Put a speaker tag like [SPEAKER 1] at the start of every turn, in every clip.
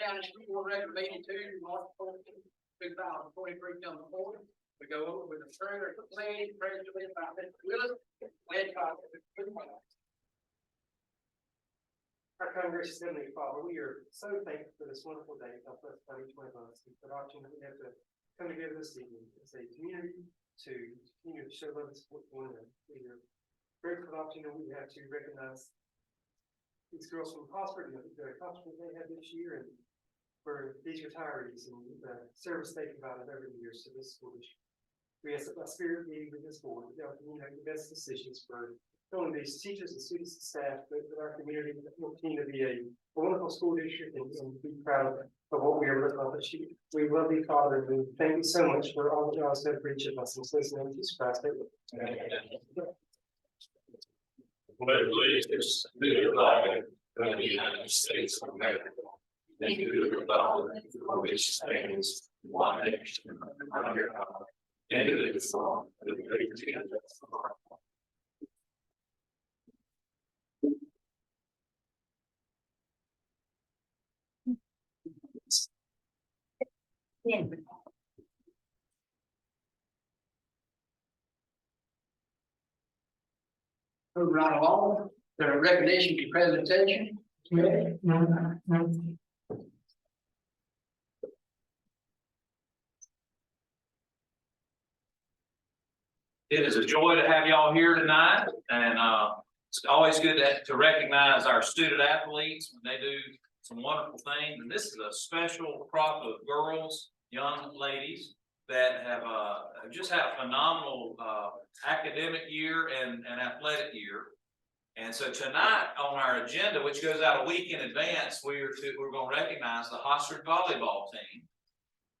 [SPEAKER 1] County School Record 82, March 14, 2023 comes forward. We go over with the prayer of playing, prayer to by Mr. Willis, led by Mr. Willis.
[SPEAKER 2] Our kind gracious Heavenly Father, we are so thankful for this wonderful day, our first by each one of us, for the opportunity that we have to come together this evening as a community to continue to show love and support one another. We are grateful for the opportunity we have to recognize these girls from Hosford and the accomplishment they had this year, and for these retirees and the service they provided over the years to this school district. We ask that by Spirit be with this board, that they'll make the best decisions for not only these teachers and students and staff, but for our community, that will continue to be a wonderful school district and be proud of what we are able to accomplish. We love you, Father, and thank you so much for all that you have done for each of us. In Jesus' name, Jesus Christ.
[SPEAKER 3] Allegiance to the flag of the United States of America, and to the republic for which stands one nation under God, indivisible, with liberty and justice for all.
[SPEAKER 1] Moving right along, the recognition to presentation committee.
[SPEAKER 3] It is a joy to have y'all here tonight, and it's always good to recognize our student athletes when they do some wonderful things. And this is a special crop of girls, young ladies that have just had a phenomenal academic year and athletic year. And so tonight on our agenda, which goes out a week in advance, we're going to recognize the Hosford volleyball team.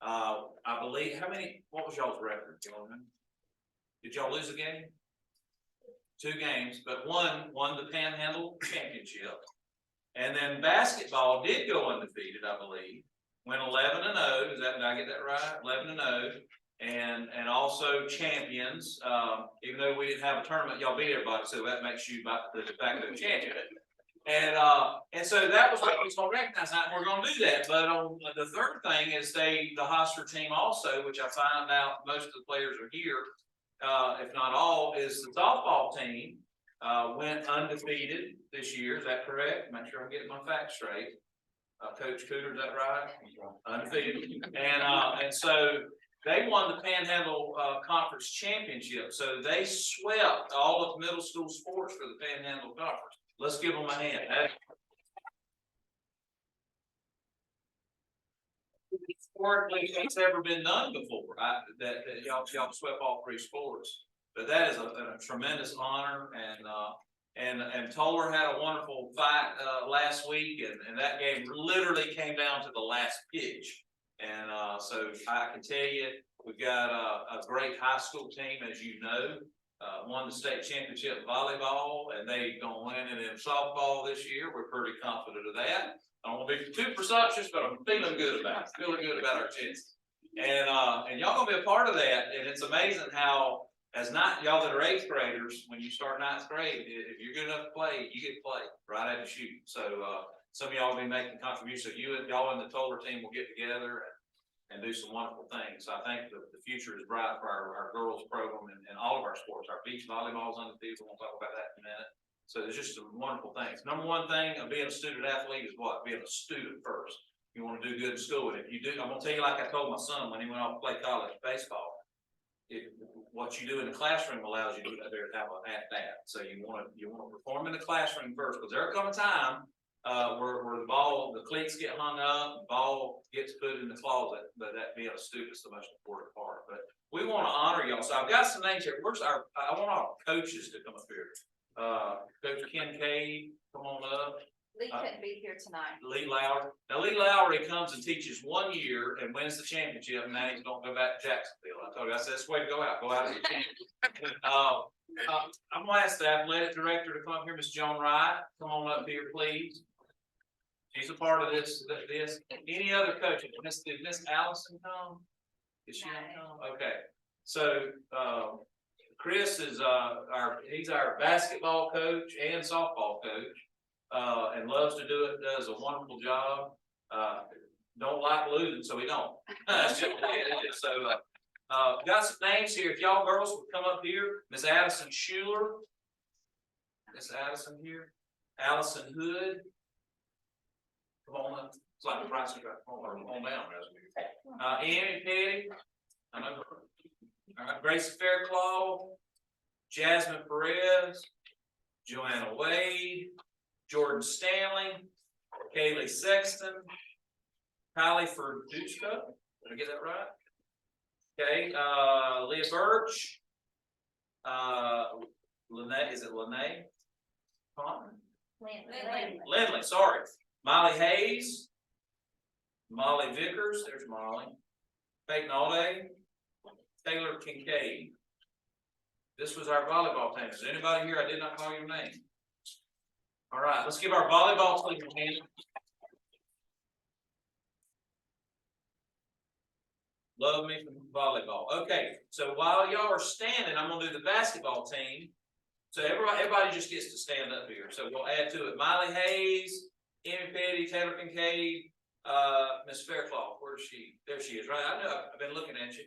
[SPEAKER 3] I believe, what was y'all's record, gentlemen? Did y'all lose a game? 2 games, but one won the Panhandle Championship. And then basketball did go undefeated, I believe. Went 11-0. Did I get that right? 11-0. And also champions. Even though we didn't have a tournament, y'all beat everybody, so that makes you the de facto champion. And so that was what we was going to recognize. Now we're going to do that. But on the third thing is the Hosford team also, which I found out most of the players are here. If not all, is the softball team went undefeated this year. Is that correct? Make sure I'm getting my facts straight. Coach Cooter, is that right? Undefeated. And so they won the Panhandle Conference Championship. So they swept all of middle school sports for the Panhandle Conference. Let's give them a hand. Historically, it's never been done before, right? That y'all swept all 3 sports, but that is a tremendous honor. And Toller had a wonderful fight last week, and that game literally came down to the last pitch. And so I can tell you, we've got a great high school team, as you know, won the state championship in volleyball, and they gonna win it in softball this year. We're pretty confident of that. I don't want to be too presumptuous, but I'm feeling good about our chances. And y'all gonna be a part of that. And it's amazing how, as y'all that are 8th graders, when you start 9th grade, if you're good enough to play, you get to play right at the shoot. So some of y'all will be making contributions. So y'all and the Toller team will get together and do some wonderful things. So I think the future is bright for our girls program and all of our sports. Our beach volleyball is undefeated. We'll talk about that in a minute. So there's just some wonderful things. Number one thing of being a student athlete is what? Being a student first. You want to do good in school. And if you do, I'm going to tell you like I told my son when he went off to play college baseball. What you do in the classroom allows you to have at-bat. So you want to perform in the classroom first, because there comes a time where the cleats get hung up, the ball gets put in the closet, but that being a student is the most important part. But we want to honor y'all. So I've got some names here. I want our coaches to come up here. Coach Ken Cade, come on up.
[SPEAKER 4] Lee couldn't be here tonight.
[SPEAKER 3] Lee Lowry. Now Lee Lowry comes and teaches 1 year and wins the championship, and now he's going to go back to Jacksonville. I told you, I said, that's the way to go out as a champion. I'm going to ask the athletic director to come up here, Miss Joan Wright. Come on up here, please. She's a part of this, any other coaches, did Miss Allison come? Is she come? Okay, so, Chris is, he's our basketball coach and softball coach. And loves to do it, does a wonderful job. Don't like losing, so we don't. That's just the way it is. So, got some names here. If y'all girls would come up here, Miss Addison Schuler. Miss Addison here. Allison Hood. Come on up. It's like the price of on down. Annie Petty. I know her. All right, Grace Fairclough. Jasmine Perez. Joanna Wade. Jordan Stanley. Kaylee Sexton. Kylie Ferduska. Did I get that right? Okay, Leah Birch. Lene, is it Lene? Lindley, sorry. Molly Hayes. Molly Vickers, there's Molly. Peyton Alday. Taylor Kincaid. This was our volleyball team. Is anybody here? I did not call your name. All right, let's give our volleyball team a hand. Love me from volleyball. Okay, so while y'all are standing, I'm gonna do the basketball team. So everybody just gets to stand up here. So we'll add to it. Miley Hayes, Amy Petty, Taylor Kincaid, Miss Fairclough. Where is she? There she is, right? I know, I've been looking at you.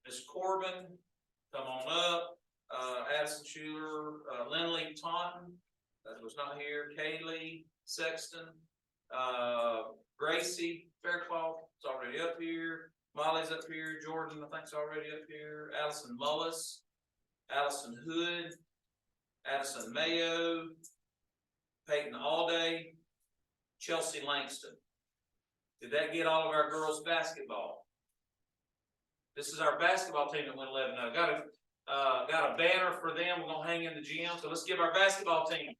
[SPEAKER 3] Miss Corbin, come on up. Addison Schuler, Lindley Taunton, that was not here. Kaylee Sexton, Gracie Fairclough, it's already up here. Molly's up here. Jordan, I think, is already up here. Allison Mullis, Allison Hood, Addison Mayo, Peyton Alday, Chelsea Langston. Did that get all of our girls basketball? This is our basketball team that went 11-0. Got a banner for them. We're gonna hang in the gym. So let's give our basketball team.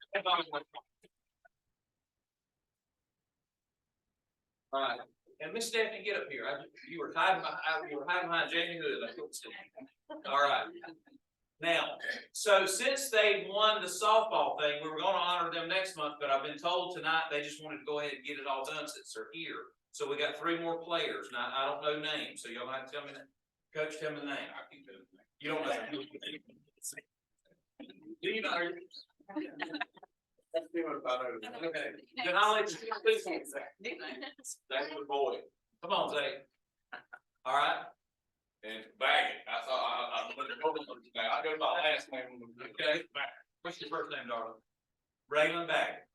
[SPEAKER 3] All right. And Miss Stephanie, get up here. You were hiding behind Jamie Hood. I couldn't see. All right. Now, so since they won the softball thing, we were going to honor them next month, but I've been told tonight they just wanted to go ahead and get it all done since they're here. So we got 3 more players. Now, I don't know names, so y'all have to tell me that. Coach, tell me the name. You don't know. Do you know? Okay. Then I'll let you please. That's the boy. Come on, Zay. All right.
[SPEAKER 5] And Baggett, I thought I go to my last name.
[SPEAKER 3] Okay. What's your first name, darling? Braylon Baggett.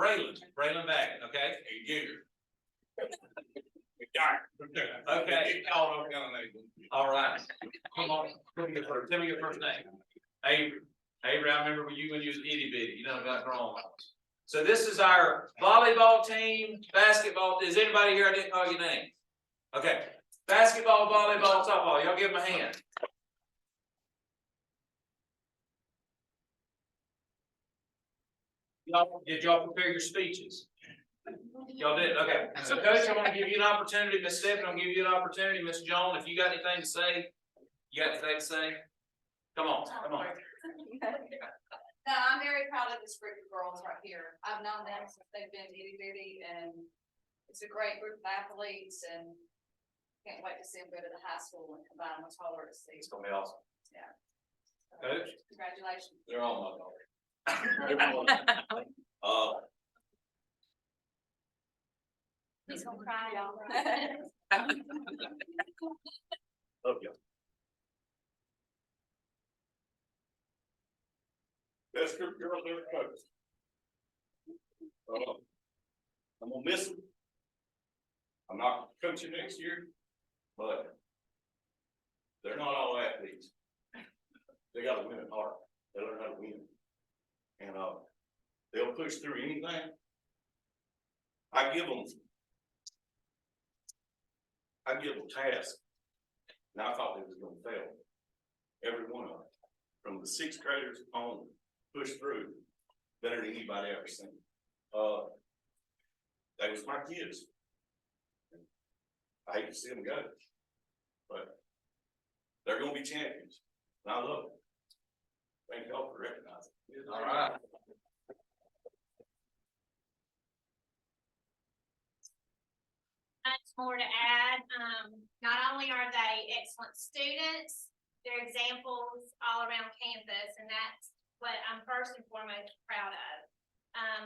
[SPEAKER 3] Braylon Baggett. Okay.
[SPEAKER 5] Hey, Junior.
[SPEAKER 3] Okay. All right. Come on. Tell me your first name. Avery. Avery, I remember when you was itty bitty. You done got wrong. So this is our volleyball team, basketball. Is anybody here? I didn't call your name. Okay. Basketball, volleyball, softball. Y'all give them a hand. Did y'all prepare your speeches? Y'all did? Okay. So Coach, I'm gonna give you an opportunity. Miss Stephanie, I'll give you an opportunity. Miss Joan, if you got anything to say, you got anything to say? Come on, come on.
[SPEAKER 4] No, I'm very proud of this group of girls right here. I've known them since they've been itty bitty, and it's a great group of athletes, and can't wait to see them go to the high school and combine with taller to see.
[SPEAKER 3] It's gonna be awesome.
[SPEAKER 4] Yeah.
[SPEAKER 3] Coach?
[SPEAKER 4] Congratulations.
[SPEAKER 5] They're all my daughter.
[SPEAKER 4] He's gonna cry, y'all.
[SPEAKER 5] Love you. Best group of girls ever coached. I'm gonna miss them. I'm not coaching next year, but they're not all athletes. They gotta win at heart. They learn how to win. And they'll push through anything. I give them tasks. And I thought they was gonna fail. Every one of them. From the 6th graders on, push through better than anybody ever seen. They was my kids. I hate to see them go, but they're gonna be champions, and I love it. Thank y'all for recognizing.
[SPEAKER 3] All right.
[SPEAKER 6] more to add. Not only are they excellent students, they're examples all around campus, and that's what I'm first and foremost proud of.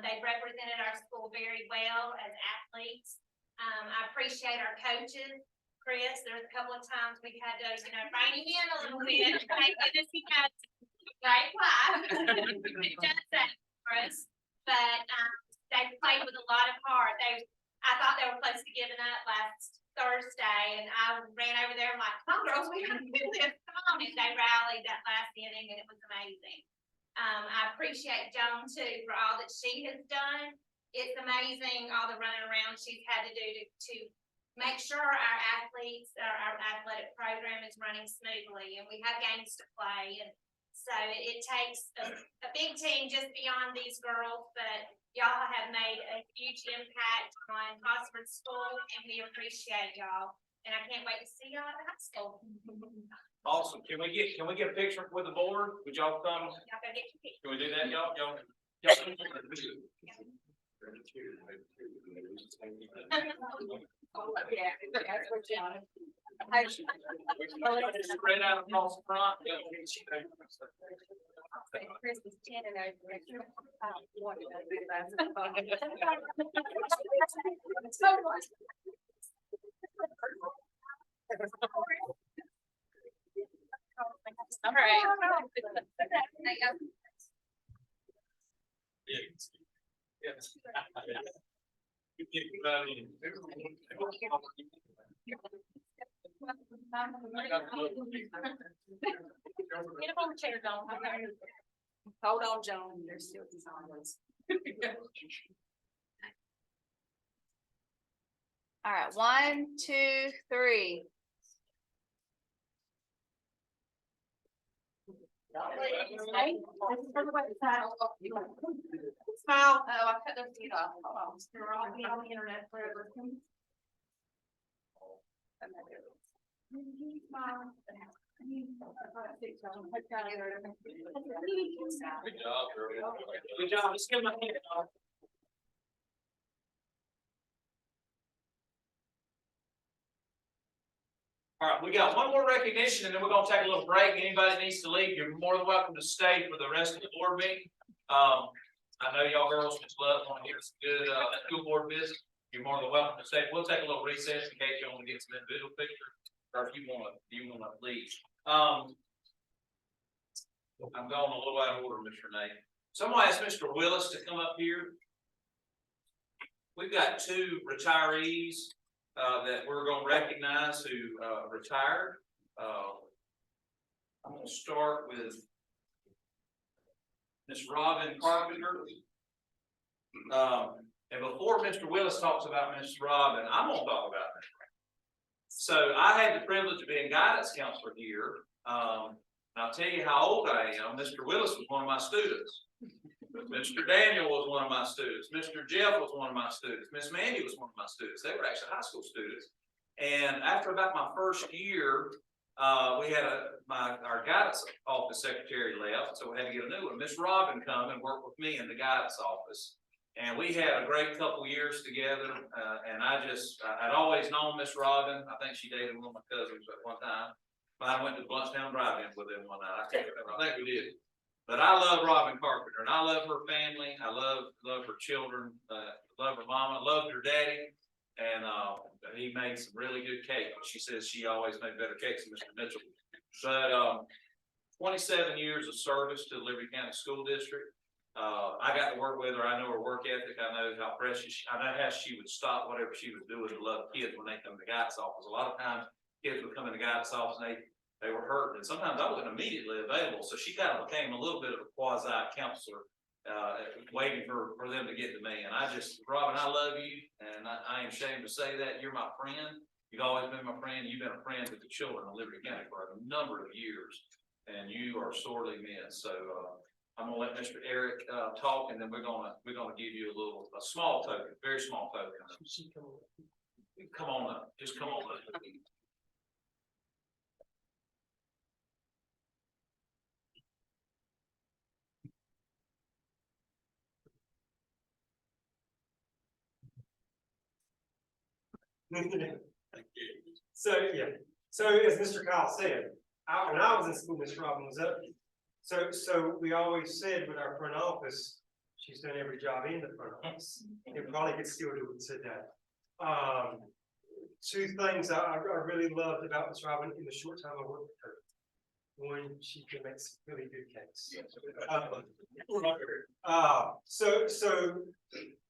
[SPEAKER 6] They represented our school very well as athletes. I appreciate our coaches. Chris, there's a couple of times we had to, rein him in a little bit. Thank goodness he got great wife. He does that for us. But, they played with a lot of heart. I thought they were close to giving up last Thursday, and I ran over there and like, come on girls, we gotta do this, come on. And they rallied that last inning, and it was amazing. I appreciate Joan too for all that she has done. It's amazing all the running around she's had to do to make sure our athletes, our athletic program is running smoothly, and we have games to play. And so it takes a big team just beyond these girls, but y'all have made a huge impact on Hosford School, and we appreciate y'all. And I can't wait to see y'all at the high school.
[SPEAKER 3] Awesome. Can we get a picture with the board? Would y'all come?
[SPEAKER 6] Y'all go get your picture.
[SPEAKER 3] Can we do that, y'all?
[SPEAKER 4] Yeah, that's what John.
[SPEAKER 3] Spread out across the front.
[SPEAKER 4] Chris is 10 and I.
[SPEAKER 6] All right.
[SPEAKER 3] Yes. You get that in.
[SPEAKER 6] Get up on the chair, Dawn.
[SPEAKER 4] Hold on, Joan, there's still designs.
[SPEAKER 7] All right, 1, 2, 3.
[SPEAKER 4] Smile. Oh, I cut their feet off. Hold on. They're all be on the internet forever. Smile.
[SPEAKER 3] Good job, girl. Good job. Let's give them a hand. All right, we got one more recognition, and then we're gonna take a little break. Anybody that needs to leave, you're more than welcome to stay for the rest of the board meeting. I know y'all girls just want to hear some good, school board business. You're more than welcome to stay. We'll take a little recess in case you want to get some individual pictures, or if you want to leave. I'm going a little out of order, Mr. Nate. Someone asked Mr. Willis to come up here. We've got 2 retirees that we're going to recognize who retired. I'm going to start with Miss Robin Carpenter. And before Mr. Willis talks about Miss Robin, I'm going to talk about her. So I had the privilege of being guidance counselor here. And I'll tell you how old I am. Mr. Willis was one of my students. Mr. Daniel was one of my students. Mr. Jeff was one of my students. Miss Mandy was one of my students. They were actually high school students. And after about my first year, we had our guidance office secretary left, so we had to get a new one. Miss Robin come and work with me in the guidance office. And we had a great couple years together. And I'd always known Miss Robin. I think she dated one of my cousins at one time. I went to the Bluntstown Drive-In with them one night. I think we did. But I love Robin Carpenter, and I love her family. I love her children. Love her mama. Loved her daddy, and he made some really good cake. She says she always made better cakes than Mr. Mitchell. But 27 years of service to the Liberty County School District. I got to work with her. I know her work ethic. I know how precious. I know how she would stop whatever she was doing to love kids when they come to the guidance office. A lot of times, kids would come in the guidance office and they were hurt, and sometimes I wasn't immediately available. So she kind of became a little bit of a quasi counselor, waiting for them to get to me. And Robin, I love you, and I am ashamed to say that you're my friend. You've always been my friend. You've been a friend with the children of Liberty County for a number of years, and you are sorely missed. So I'm gonna let Mr. Eric talk, and then we're gonna give you a small token, very small token. Come on up, just come on up.
[SPEAKER 2] So, yeah, so as Mr. Kyle said, when I was in school, Ms. Robin was up. So we always said with our front office, she's done every job in the front office, and probably could still do it today. Two things I really loved about Ms. Robin in the short time I worked with her. One, she can make some really good cakes. So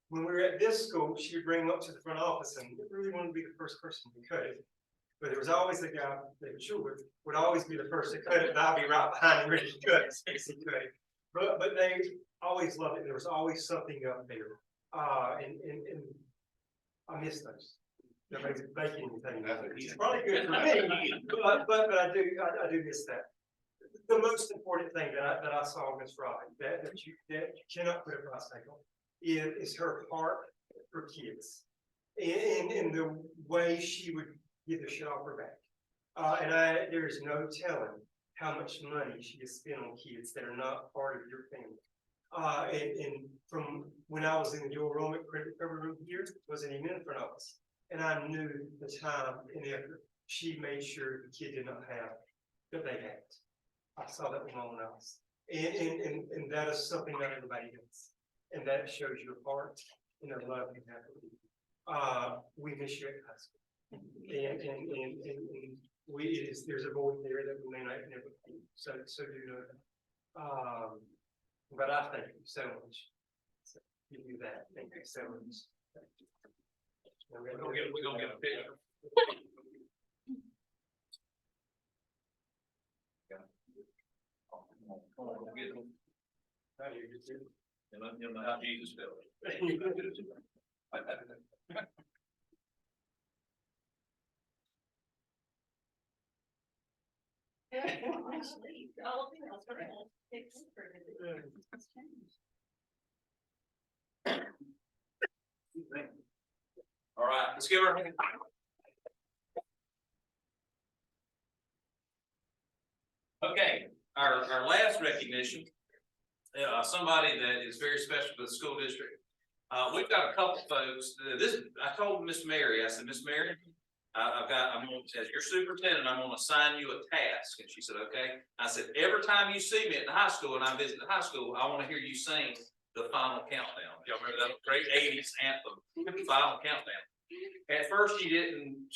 [SPEAKER 2] when we were at this school, she would bring them up to the front office and really wanted to be the first person to cut it. But there was always a guy, David Schuler, would always be the first to cut it, and I'll be right behind him ready to cut it, basically cut it. But they always loved it. There was always something up there. And I miss those. Nobody's baking anything. It's probably good for me, but I do miss that. The most important thing that I saw in Ms. Robin that you cannot put a price tag on is her heart for kids, and the way she would give the shit off her back. And there is no telling how much money she has spent on kids that are not part of your family. And from when I was in the dual enrollment credit recovery room here, wasn't even in front of us, and I knew the time and effort she made sure the kid did not have that they had. I saw that with my own eyes, and that is something not everybody does, and that shows your heart and the love you have for people. We miss you at high school. And there's a void there that we may not never be. So do know that. But I thank you so much. So you do that. Thank you so much.
[SPEAKER 3] We're gonna get a picture. You know how Jesus felt. All right, let's give her. Okay, our last recognition, somebody that is very special to the school district. We've got a couple folks, I told Miss Mary, I said, Miss Mary, I'm going to, as your superintendent, I'm going to assign you a task. And she said, okay. I said, every time you see me at the high school and I visit the high school, I want to hear you sing the final countdown. Y'all remember that great 80s anthem, the final countdown. At first she didn't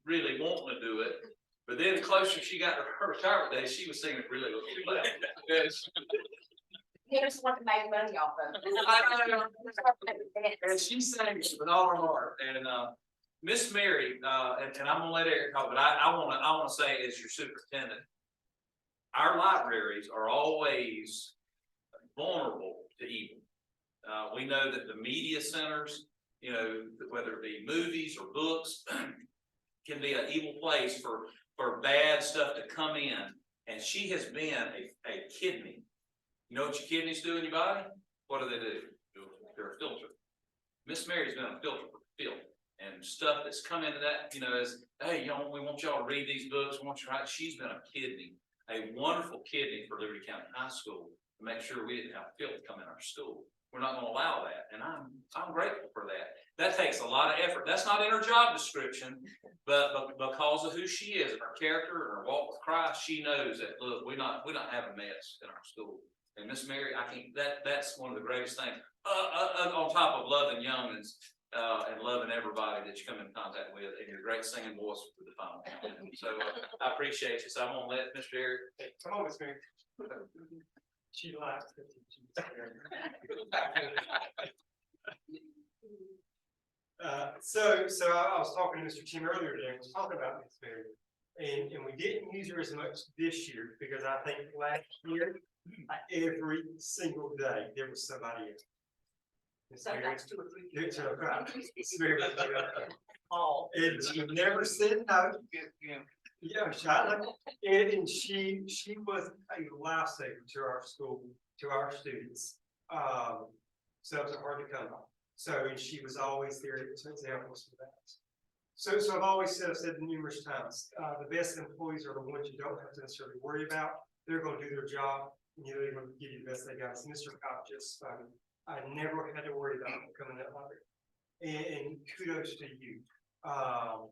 [SPEAKER 3] really want to do it. But then the closer she got to her retirement day, she was singing it really loud.
[SPEAKER 4] You just want to make money off of it.
[SPEAKER 3] And she sang it with all her heart. And Miss Mary, and I'm gonna let Eric talk, but I wanna say as your superintendent, our libraries are always vulnerable to evil. We know that the media centers, you know, whether it be movies or books, can be an evil place for bad stuff to come in. And she has been a kidney. You know what your kidneys do in your body? What do? They're a filter. Miss Mary's been a filter for filth and stuff that's come into that, you know, as, hey, we want y'all to read these books, we want you to write. She's been a kidney, a wonderful kidney for Liberty County High School to make sure we didn't have filth come in our school. We're not going to allow that, and I'm grateful for that. That takes a lot of effort. That's not in her job description, but because of who she is, her character, and her walk with Christ, she knows that, look, we're not having a mess in our school. And Miss Mary, that's one of the greatest things. On top of loving youngins and loving everybody that you come in contact with, and your great singing voice for the final countdown. So I appreciate you. So I'm gonna let Mr. Eric.
[SPEAKER 2] Come on, Miss Mary. She laughed. So I was talking to Mr. Tim earlier today. I was talking about Miss Mary, and we didn't use her as much this year because I think last year, every single day there was somebody else. Miss Mary, Miss Mary, and she never said no. Yeah, and she was a lifesaver to our school, to our students. So it was hard to come by. So, and she was always there to help us with that. So I've always said numerous times, the best employees are the ones you don't have to necessarily worry about. They're going to do their job, and they're going to give you the best they got. So Mr. Cobb just, I never had to worry about coming that library. And kudos to you. I've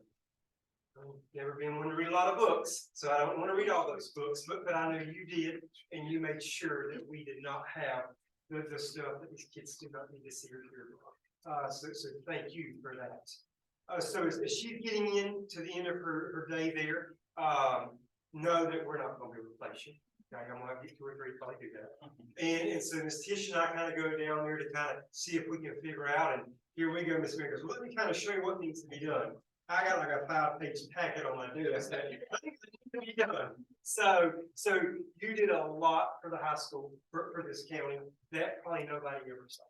[SPEAKER 2] never been one to read a lot of books, so I don't want to read all those books, but I know you did, and you made sure that we did not have the stuff that these kids do not need to see or hear about. So thank you for that. So as she's getting into the end of her day there, know that we're not going to replace you. Okay, I'm gonna have you 2 or 3 probably do that. And so Miss Tish and I kind of go down there to kind of see if we can figure out, and here we go, Miss Mary goes, well, let me kind of show you what needs to be done. I got like a 5-page packet on my desk that needs to be done. So you did a lot for the high school, for this county, that probably nobody ever saw.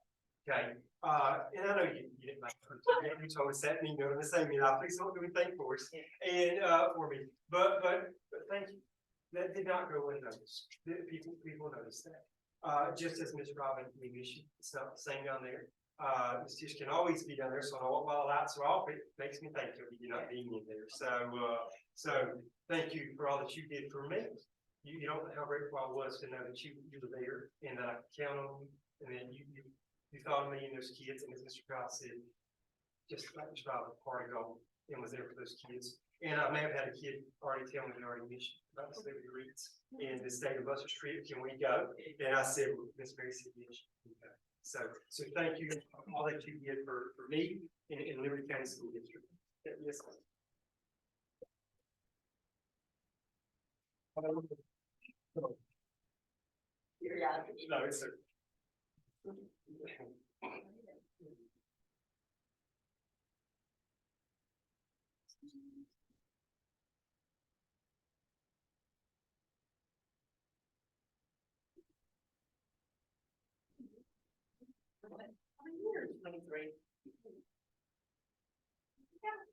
[SPEAKER 2] Okay, and I know you didn't like you told us that, and you know, the same, please don't do anything for us, and, for me, but thank you. That did not go unnoticed. People noticed that. Just as Miss Robin, we miss you. It's not the same down there. Miss Tish can always be down there, so while the lights are off, it makes me thank you not being in there. So thank you for all that you did for me. You don't know how grateful I was to know that you were there and that I could count on you, and then you thought of me and those kids, and as Mr. Cross said, just like Mr. Robin, party goal, and was there for those kids. And I may have had a kid already tell me they already missed you about the Liberty Reads in the state of Buster Street. Can we go? And I said, well, Miss Mary said, yes, you can go. So thank you for all that you did for me in Liberty County School District. Yes. No, it's a.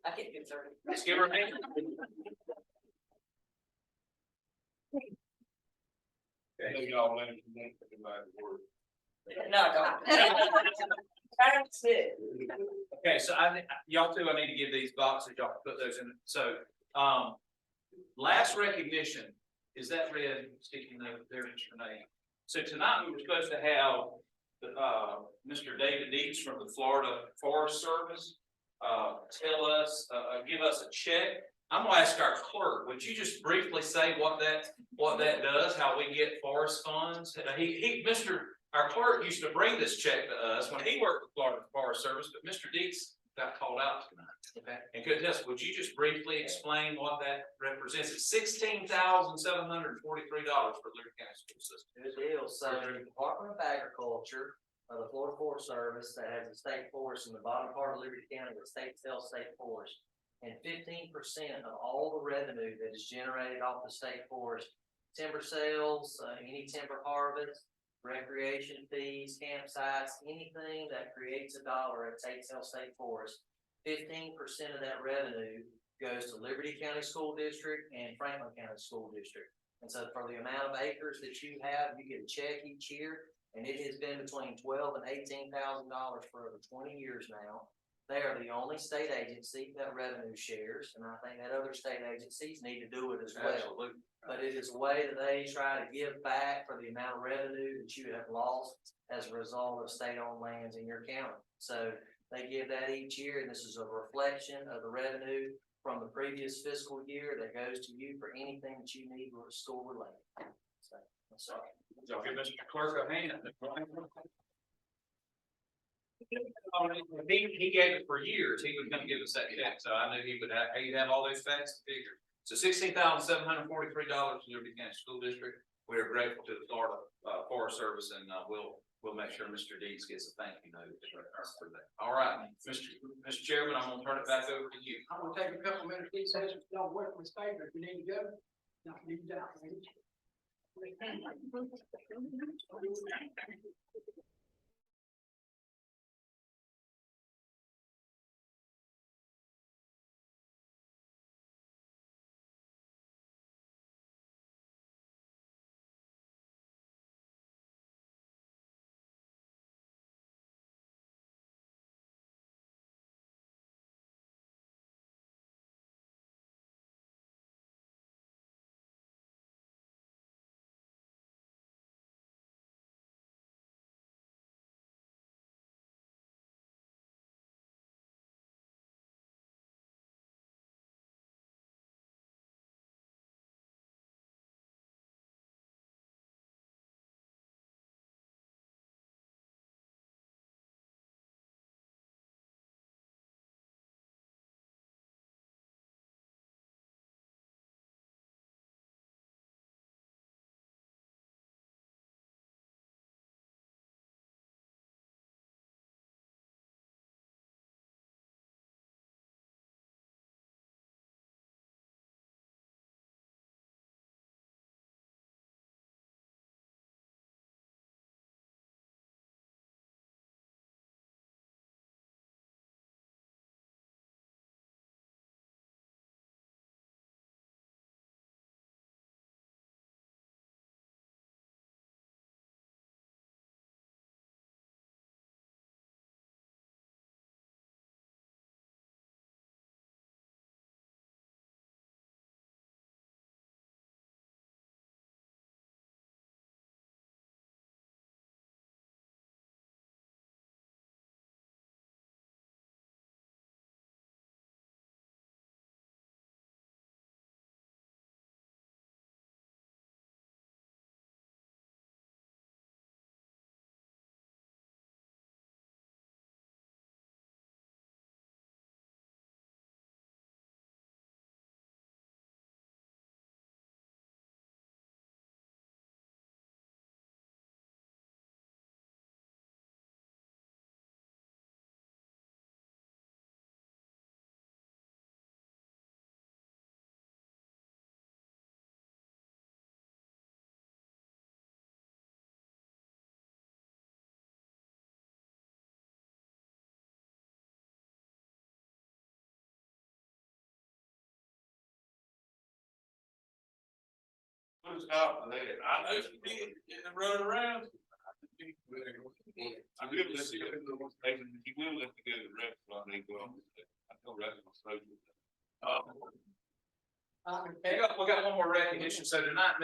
[SPEAKER 1] I can't get started.
[SPEAKER 3] Let's give her a hand.
[SPEAKER 5] Maybe y'all let him think about the word.
[SPEAKER 1] No, don't. That's it.
[SPEAKER 3] Okay, so I think y'all too, I need to give these boxes, y'all can put those in. So, last recognition, is that red sticking there, Mr. Renee? So tonight we were supposed to have, Mr. David Deeds from the Florida Forest Service, give us a check. I'm gonna ask our clerk, would you just briefly say what that does, how we get forest funds? Our clerk used to bring this check to us when he worked with Florida Forest Service, but Mr. Deeds got called out tonight. Okay. And could just, would you just briefly explain what that represents? It's $16,743 for Liberty County School System.
[SPEAKER 8] Good deal. So the Department of Agriculture, the Florida Forest Service that has a state forest in the bottom part of Liberty County, the state sells state forest. And 15% of all the revenue that is generated off the state forest, timber sales, any timber harvest, recreation fees, campsites, anything that creates a dollar at state forest, 15% of that revenue goes to Liberty County School District and Franklin County School District. And so for the amount of acres that you have, you get a check each year, and it has been between $12,000 and $18,000 for over 20 years now. They are the only state agency that revenue shares, and I think that other state agencies need to do it as well.
[SPEAKER 3] Absolutely.
[SPEAKER 8] But it is a way that they try to give back for the amount of revenue that you have lost as a result of state-owned lands in your county. So they give that each year, and this is a reflection of the revenue from the previous fiscal year that goes to you for anything that you need with school related. So, I'm sorry.
[SPEAKER 3] Y'all give Mr. Clerk a hand. He gave it for years. He was going to give us that check, so I knew he'd have all those facts and figures. So $16,743 to Liberty County School District. We are grateful to the Florida Forest Service, and we'll make sure Mr. Deeds gets a thank you note for that. All right, Mr. Chairman, I'm going to turn it back over to you.
[SPEAKER 1] I'm gonna take a couple minutes, these guys, y'all work with favor, if you need to go. Not need to doubt.
[SPEAKER 5] was out there. I know she did, and running around. I will let you go, he will let me go to the restaurant, they go, I know restaurants.
[SPEAKER 3] We got one more recognition, so tonight,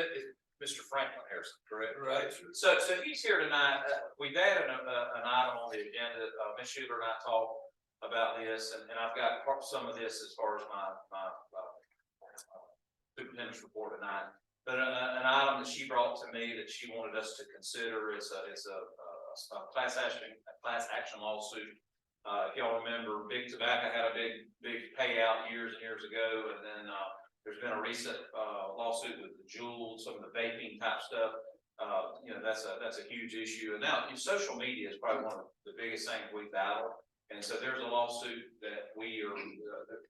[SPEAKER 3] Mr. Franklin Harrison, correct?
[SPEAKER 5] Right.
[SPEAKER 3] So he's here tonight, we've added an item on the agenda, Ms. Schuler and I talked about this, and I've got some of this as far as my superintendent's report tonight. But an item that she brought to me that she wanted us to consider is a class action lawsuit. If y'all remember, Big Tobacco had a big payout years and years ago, and then, there's been a recent, lawsuit with the Juul, some of the vaping type stuff. You know, that's a huge issue. And now social media is probably one of the biggest things we battle. And so there's a lawsuit that we are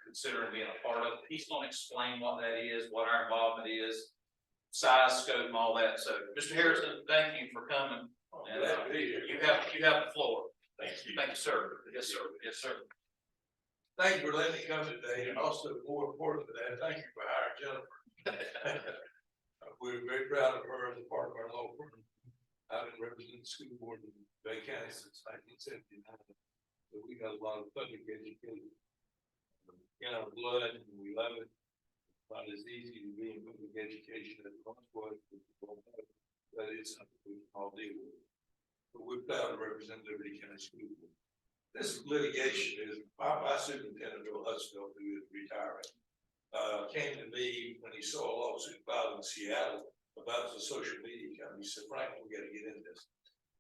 [SPEAKER 3] considering being a part of. He's going to explain what that is, what our involvement is, size, scope, and all that. So, Mr. Harrison, thank you for coming. And you have the floor.
[SPEAKER 5] Thank you.
[SPEAKER 3] Thank you, sir. Yes, sir. Yes, sir.
[SPEAKER 9] Thank you for letting me come today, and also more important than that, thank you for hiring Jennifer. We're very proud of her as a part of our law firm. I've been representing the school board in Bay County since 1979. So we got a lot of public education in our blood, and we love it. Not as easy to be in public education as it once was, but it's something we can all deal with. But we're proud to represent Liberty County School Board. This litigation is, my superintendent, Bill Hudspeth, who is retiring, came to me when he saw a lawsuit filed in Seattle about the social media company. He said, Frank, we got to get in this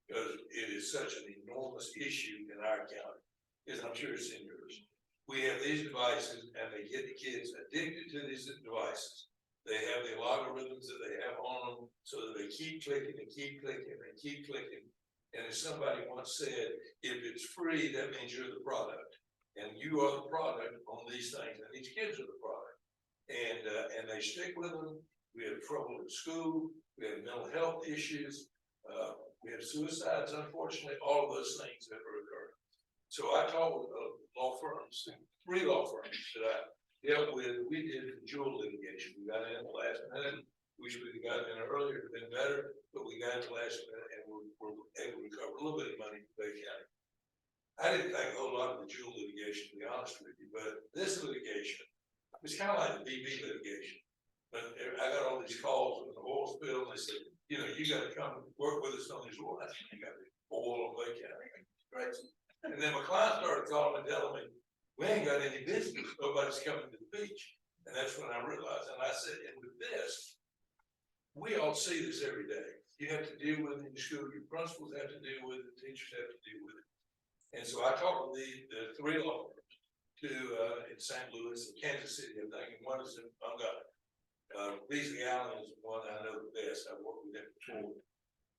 [SPEAKER 9] because it is such an enormous issue in our county, as I'm sure it's in yours. We have these devices and they get the kids addicted to these devices. They have the algorithms that they have on them so that they keep clicking and keep clicking and keep clicking. And as somebody once said, if it's free, that means you're the product. And you are the product on these things, and these kids are the product. And they stick with them. We have trouble in school, we have mental health issues, we have suicides, unfortunately, all of those things that are occurring. So I talked with law firms, 3 law firms that I dealt with. We did the Juul litigation. We got in the last minute. Wish we'd have gotten in earlier, been better, but we got in the last minute and we're able to recover a little bit of money from Bay County. I didn't think a whole lot of the Juul litigation, to be honest with you, but this litigation, it's kind of like the BB litigation. But I got all these calls with the oil spill, and they said, you know, you got to come work with us on these oil. I said, you got the oil on Bay County. Crazy. And then my client started calling and telling me, we ain't got any business, nobody's coming to the beach. And that's when I realized, and I said, and with this, we all see this every day. You have to deal with it in the school, your principals have to deal with it, teachers have to deal with it. And so I talked to the 3 law firms in St. Louis and Kansas City, I think, and one is in Montgomery. Beasley Allen is the one I know the best. I've worked with them before.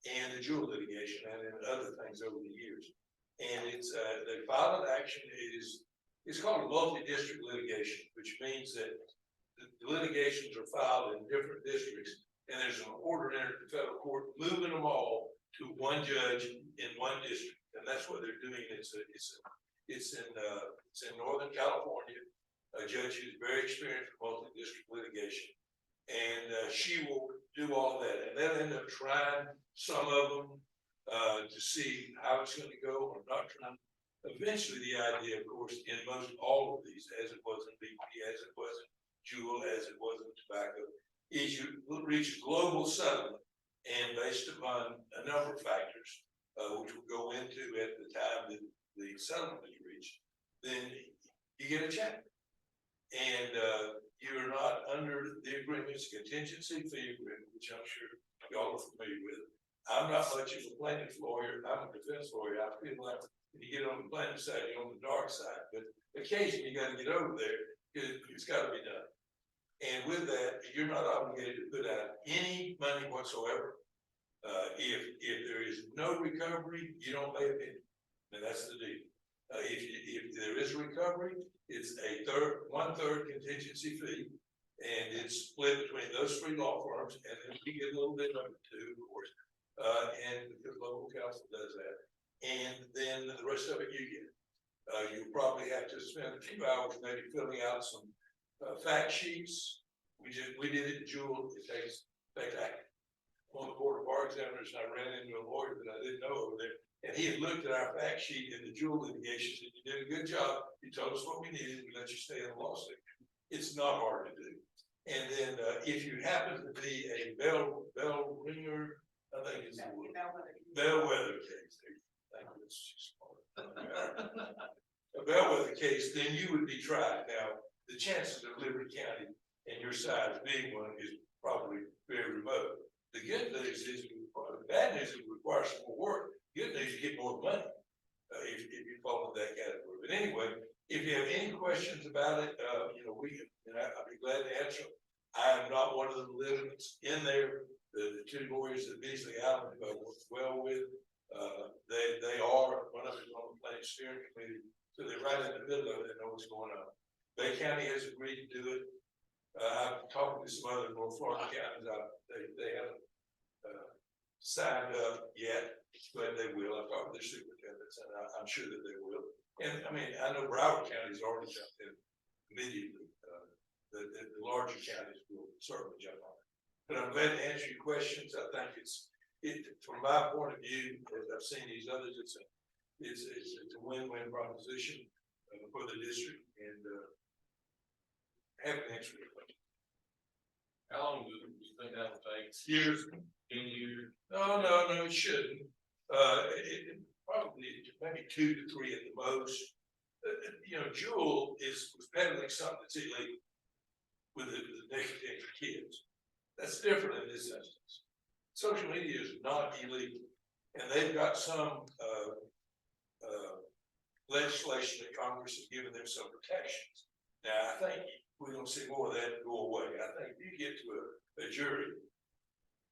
[SPEAKER 9] And the Juul litigation and then other things over the years. And it's they filed an action. It's called a multi-district litigation, which means that the litigations are filed in different districts. And there's an order entered the federal court moving them all to one judge in one district, and that's what they're doing. It's in Northern California. A judge who's very experienced with multi-district litigation, and she will do all of that. And they'll end up trying some of them to see how it's going to go, or not trying. Eventually, the idea, of course, in most all of these, as it was in BP, as it was in Juul, as it was in tobacco, is you reach global settlement, and based upon a number of factors, which we'll go into at the time that the settlement is reached, then you get a check. And you're not under the agreement's contingency fee agreement, which I'm sure y'all are familiar with. I'm not much of a plaintiff lawyer. I'm a defense lawyer. I feel like when you get on the plaintiff side, you're on the dark side, but occasionally you got to get over there. It's got to be done. And with that, you're not obligated to put out any money whatsoever. If there is no recovery, you don't pay a penny. And that's the deal. If there is recovery, it's a 1/3 contingency fee, and it's split between those 3 law firms, and then we get a little bit of it too, of course. And because local council does that, and then the rest of it you get. You probably have to spend a few hours maybe filling out some fact sheets. We did it in Juul. It takes In fact, on the board of bar examiners, I ran into a lawyer that I didn't know over there. And he had looked at our fact sheet in the Jewel litigation, and you did a good job. You told us what we needed, we let you stay in the lawsuit. It's not hard to do. And then, if you happen to be a bell ringer, I think it's the word. Bellwether case. Thank you, it's too smart. A bellwether case, then you would be tried. Now, the chances of Liberty County and your size being one is probably very remote. The good news is, the bad news is it requires some more work. Good news, you get more money, if you fall in that category. But anyway, if you have any questions about it, I'd be glad to answer them. I am not one of the litigants in there. The two lawyers that Beasley Allen, who I work well with, they are, one of them is on the planning steering committee, so they're right in the middle of it and know what's going on. Bay County has agreed to do it. I've talked to some other North Florida counties, they haven't signed up yet, but they will. I've talked to their superintendents, and I'm sure that they will. And I mean, I know Broward County's already jumped in immediately. The larger counties will certainly jump on it. But I'm glad to answer your questions. I think from my point of view, as I've seen these others, it's a win-win proposition for the district, and happy to answer your question.
[SPEAKER 3] How long do you think that will take?
[SPEAKER 9] Years.
[SPEAKER 3] 10 years?
[SPEAKER 9] No, it shouldn't. It probably maybe 2 to 3 at the most. Jewel was peddling something that's illegal with the nicotine for kids. That's different in this instance. Social media is not illegal, and they've got some legislation that Congress has given them some protections. Now, I think we're going to see more of that go away. I think if you get to a jury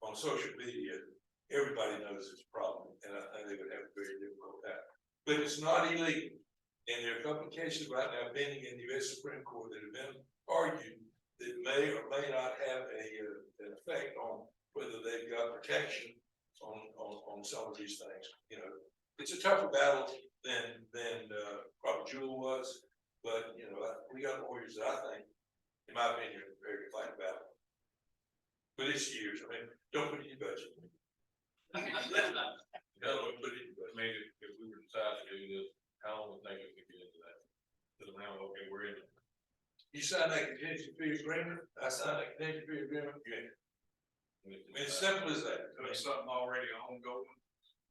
[SPEAKER 9] on social media, everybody knows it's a problem, and I think they would have a very difficult time. But it's not illegal, and there are a couple of cases right now pending in the U.S. Supreme Court that have been argued that may or may not have an effect on whether they've got protection on some of these things. It's a tougher battle than probably Jewel was, but we got lawyers that I think, in my opinion, are very fight battle. But it's years. I mean, don't put it in your budget.
[SPEAKER 3] Don't put it in your budget. I mean, if we were to decide to do this, how long would it take us to get into that? To the round, okay, we're in it.
[SPEAKER 9] You sign that contingency fee agreement, I sign that contingency fee agreement, yeah. I mean, it's simple as that.
[SPEAKER 3] There's something already ongoing.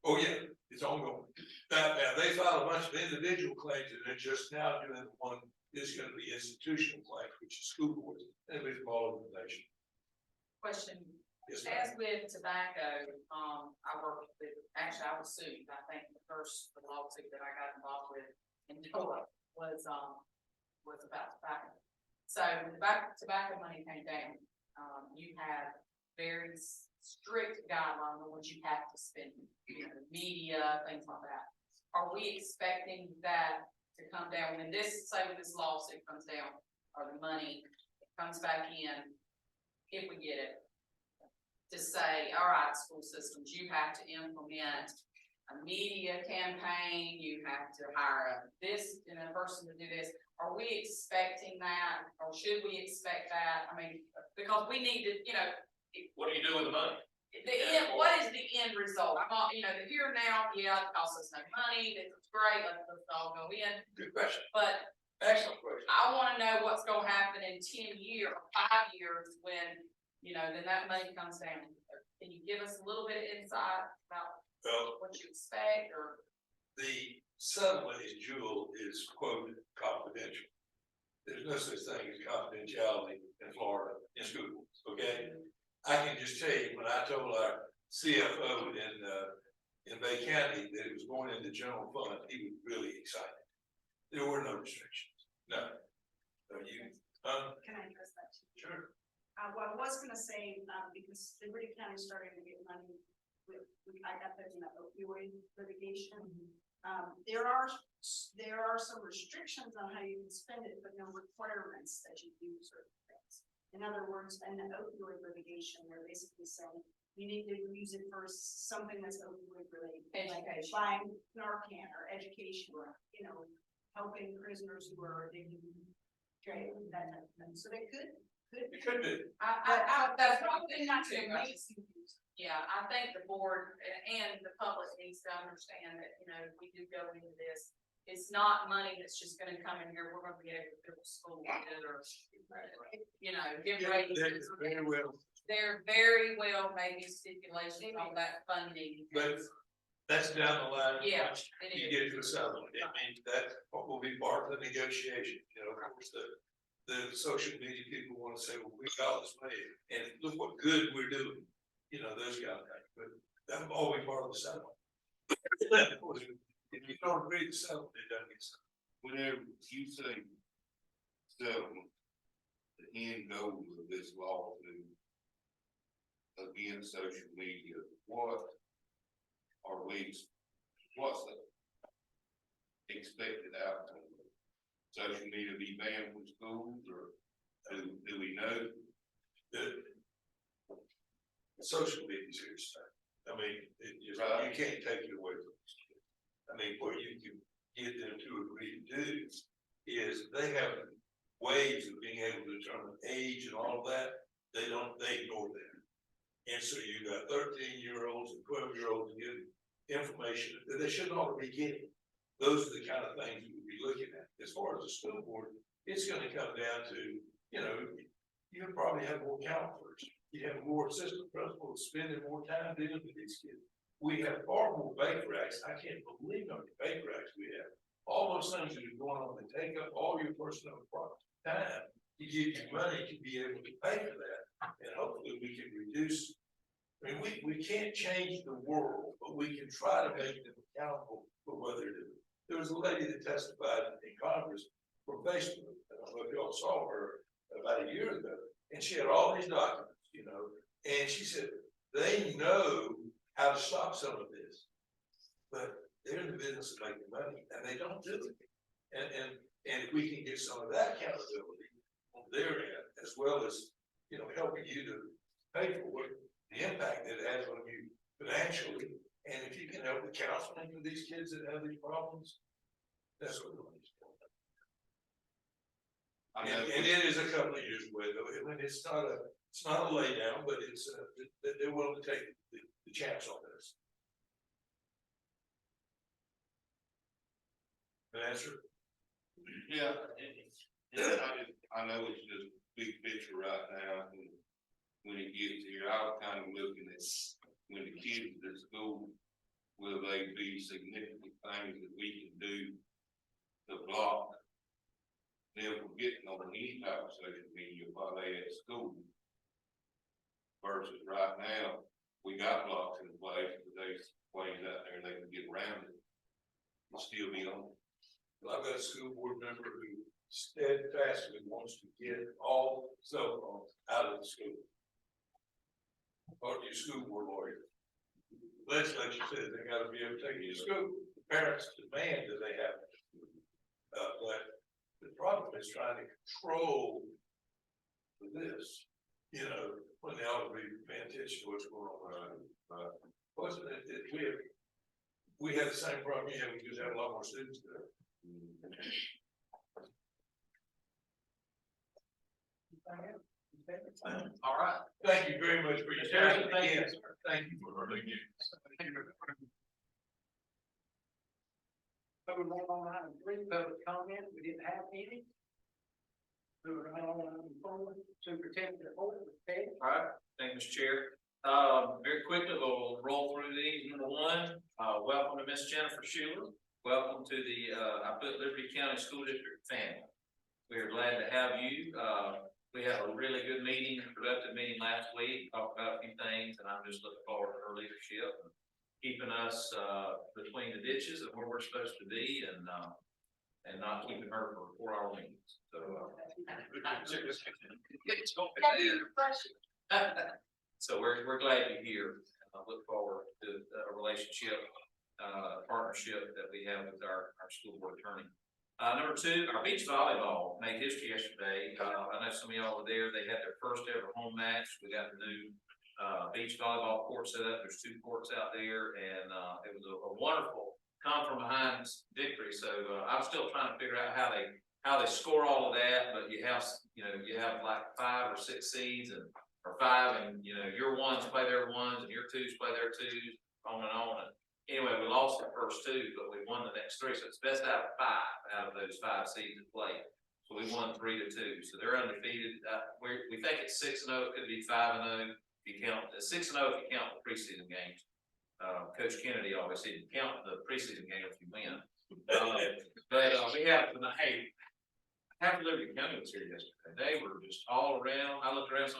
[SPEAKER 9] Oh, yeah, it's ongoing. Now, they filed a bunch of individual claims, and they're just now doing the one is going to be institutional claims, which is school boards, and with all over the nation.
[SPEAKER 10] Question,
[SPEAKER 9] Yes,
[SPEAKER 10] as
[SPEAKER 9] ma'am.
[SPEAKER 10] with tobacco, I worked with, actually, I was sued, I think the lawsuit that I got involved with in NOAA was about tobacco. So when the tobacco money came down, you had very strict guidelines on what you have to spend, media, things like that. Are we expecting that to come down when this lawsuit comes down, or the money comes back in, if we get it, to say, all right, school systems, you have to implement a media campaign, you have to hire a person to do this. Are we expecting that, or should we expect that? I mean, because we need to,
[SPEAKER 5] What do you do with the money?
[SPEAKER 10] what is the end result? I'm not, the here and now, yeah, it costs us no money, this is great, let's all go in.
[SPEAKER 9] Good question.
[SPEAKER 10] But
[SPEAKER 9] Excellent question.
[SPEAKER 10] I wanna know what's gonna happen in 10 years, or 5 years, when, then that money comes down. Can you give us a little bit of insight about what you expect, or?
[SPEAKER 9] The settlement in Jewel is quote confidential. There's no such thing as confidentiality in Florida in school boards, okay? I can just tell you, when I told our CFO in Bay County that it was going into general fund, he was really excited. There were no restrictions, no.
[SPEAKER 11] Can I address that too?
[SPEAKER 9] Sure.
[SPEAKER 11] Well, I was gonna say, because Liberty County is starting to get money I got that in the opioid litigation. There are some restrictions on how you can spend it, but no requirements that you do certain things. In other words, in the opioid litigation, they're basically saying you need to use it for something that's opioid related, like buying Narcan or education, or helping prisoners who are addicted to jail, that type of thing. So they could
[SPEAKER 9] It could be.
[SPEAKER 10] That's probably not too much. Yeah, I think the board and the public needs to understand that, you know, we do go into this. It's not money that's just gonna come in here, we're gonna be able to build a school with it or, you know, give raises.
[SPEAKER 9] Very well,
[SPEAKER 10] There very well may be stipulations on that funding.
[SPEAKER 9] but that's down the line.
[SPEAKER 10] Yeah,
[SPEAKER 9] Once
[SPEAKER 10] it
[SPEAKER 9] you
[SPEAKER 10] is.
[SPEAKER 9] get to a settlement, I mean, that's what will be part of the negotiation, you know, of course, the social media people wanna say, well, we got all this money, and look what good we're doing. You know, those kind of things, but that'll all be part of the settlement. Of course, if you don't agree to settle, it doesn't get settled.
[SPEAKER 5] Whenever you say settlement, the end goal of this law to against social media, what are we, what's the expected outcome? Social media be banned from schools, or do we know?
[SPEAKER 9] Social media is here to stay. I mean, you can't take it away from these kids. I mean, what you can get them to agree to do is they have ways of being able to determine age and all of that. They ignore that. And so you got 13-year-olds and 12-year-olds getting information that they shouldn't already be getting. Those are the kind of things you would be looking at. As far as the school board, it's gonna come down to, you know, you'll probably have more counselors. You have more assistant principals spending more time dealing with these kids. We have far more bank racks. I can't believe how many bank racks we have. All those things that are going on, they take up all your personal time to give you money to be able to pay for that. And hopefully we can reduce. I mean, we can't change the world, but we can try to make them accountable for what they're doing. There was a lady that testified in Congress from Facebook. I don't know if y'all saw her about a year ago, and she had all these documents, you know, and she said, they know how to stop some of this, but they're in the business of making money and they don't do it. And if we can get some of that accountability on their end, as well as, you know, helping you to pay for it, the impact that it has on you financially, and if you can help the counseling for these kids that have these problems, that's what we're doing. And it is a couple of years away though. I mean, it's not a lay down, but it's they're willing to take the chance on this. An answer?
[SPEAKER 5] Yeah, I know it's just big picture right now, and when it gets here, I was kind of looking at when the kids are at school, will they be significant things that we can do to block them from getting on any type of social media while they at school? Versus right now, we got blocks in place, but there's ways out there they can get around it and still be on.
[SPEAKER 9] I've got a school board member who steadfastly wants to get all cell phones out of the school. Talk to your school board lawyer. Legislature says they gotta be able to take you to school. The parents demand that they have. But the problem is trying to control this, you know, when they ought to be paying attention to what's going on. Wasn't it, we have the same problem you have, we just have a lot more students there.
[SPEAKER 3] All right.
[SPEAKER 9] Thank you very much for your time. Again, thank you for learning.
[SPEAKER 1] Moving right on item 3, public comment, we didn't have any. Moving right on item 4, superintendent report, okay?
[SPEAKER 3] All right, thank you, Mr. Chair. Very quickly, we'll roll through these. Number 1, welcome to Miss Jennifer Schuler. Welcome to the, I put Liberty County School District family. We are glad to have you. We had a really good meeting, productive meeting last week, talked about a few things, and I'm just looking forward to her leadership and keeping us, between the ditches of where we're supposed to be and not keeping her for 4-hour meetings. So, so we're glad you're here. I look forward to a relationship, partnership that we have with our school board attorney. Number 2, our beach volleyball made history yesterday. I know some of y'all were there. They had their first ever home match. We got the new beach volleyball court set up. There's 2 courts out there, and it was a wonderful come from behind victory. So I'm still trying to figure out how how they score all of that, but you have, you have like 5 or 6 seeds or 5, and, your ones play their ones, and your 2s play their 2s, on and on. And anyway, we lost the first 2, but we won the next 3, so it's best out of 5 out of those 5 seeds that played. So we won 3-2, so they're undefeated. We think it's 6-0, it could be 5-0 if you count 6-0 if you count the preseason games. Coach Kennedy always said you count the preseason game if you win. But we have, hey, half of Liberty County was here yesterday. They were just all around. I looked around,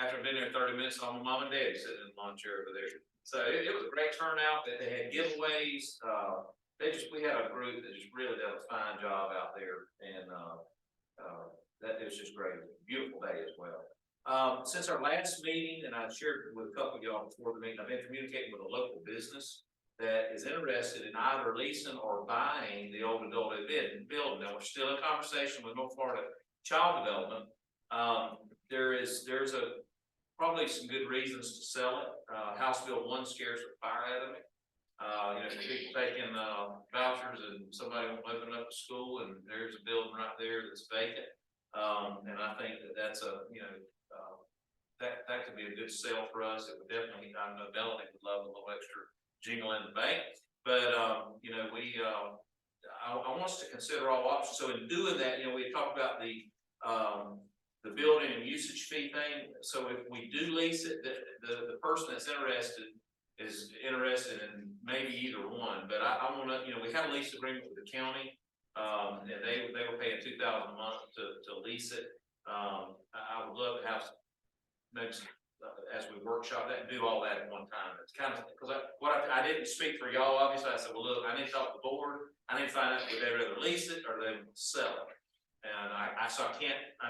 [SPEAKER 3] after I've been there 30 minutes, I saw my mom and daddy sitting in the lawn chair over there. So it was a great turnout. That they had giveaways. We had a group that just really did a fine job out there, and that it was just great. It was a beautiful day as well. Since our last meeting, and I shared with a couple of y'all before the meeting, I've been communicating with a local business that is interested in either leasing or buying the old adult building. Now, we're still in conversation with North Florida Child Development. There's probably some good reasons to sell it. House Bill 1 scares the fire out of me. People taking vouchers, and somebody won't open up a school, and there's a building right there that's vacant. And I think that's that could be a good sale for us. It would definitely, I know Melanie would love a little extra jingle in the bank, but I want us to consider all options. So in doing that, we talked about the building and usage fee thing. So if we do lease it, the person that's interested is interested in maybe either one. But I want to, we have a lease agreement with the county, and they were paying $2,000 a month to lease it. I would love to have maybe as we workshop that and do all that at one time. It's kind of, because I didn't speak for y'all, obviously. I said, well, look, I need to talk to the board. I need to find out, would they rather lease it or they would sell it? And I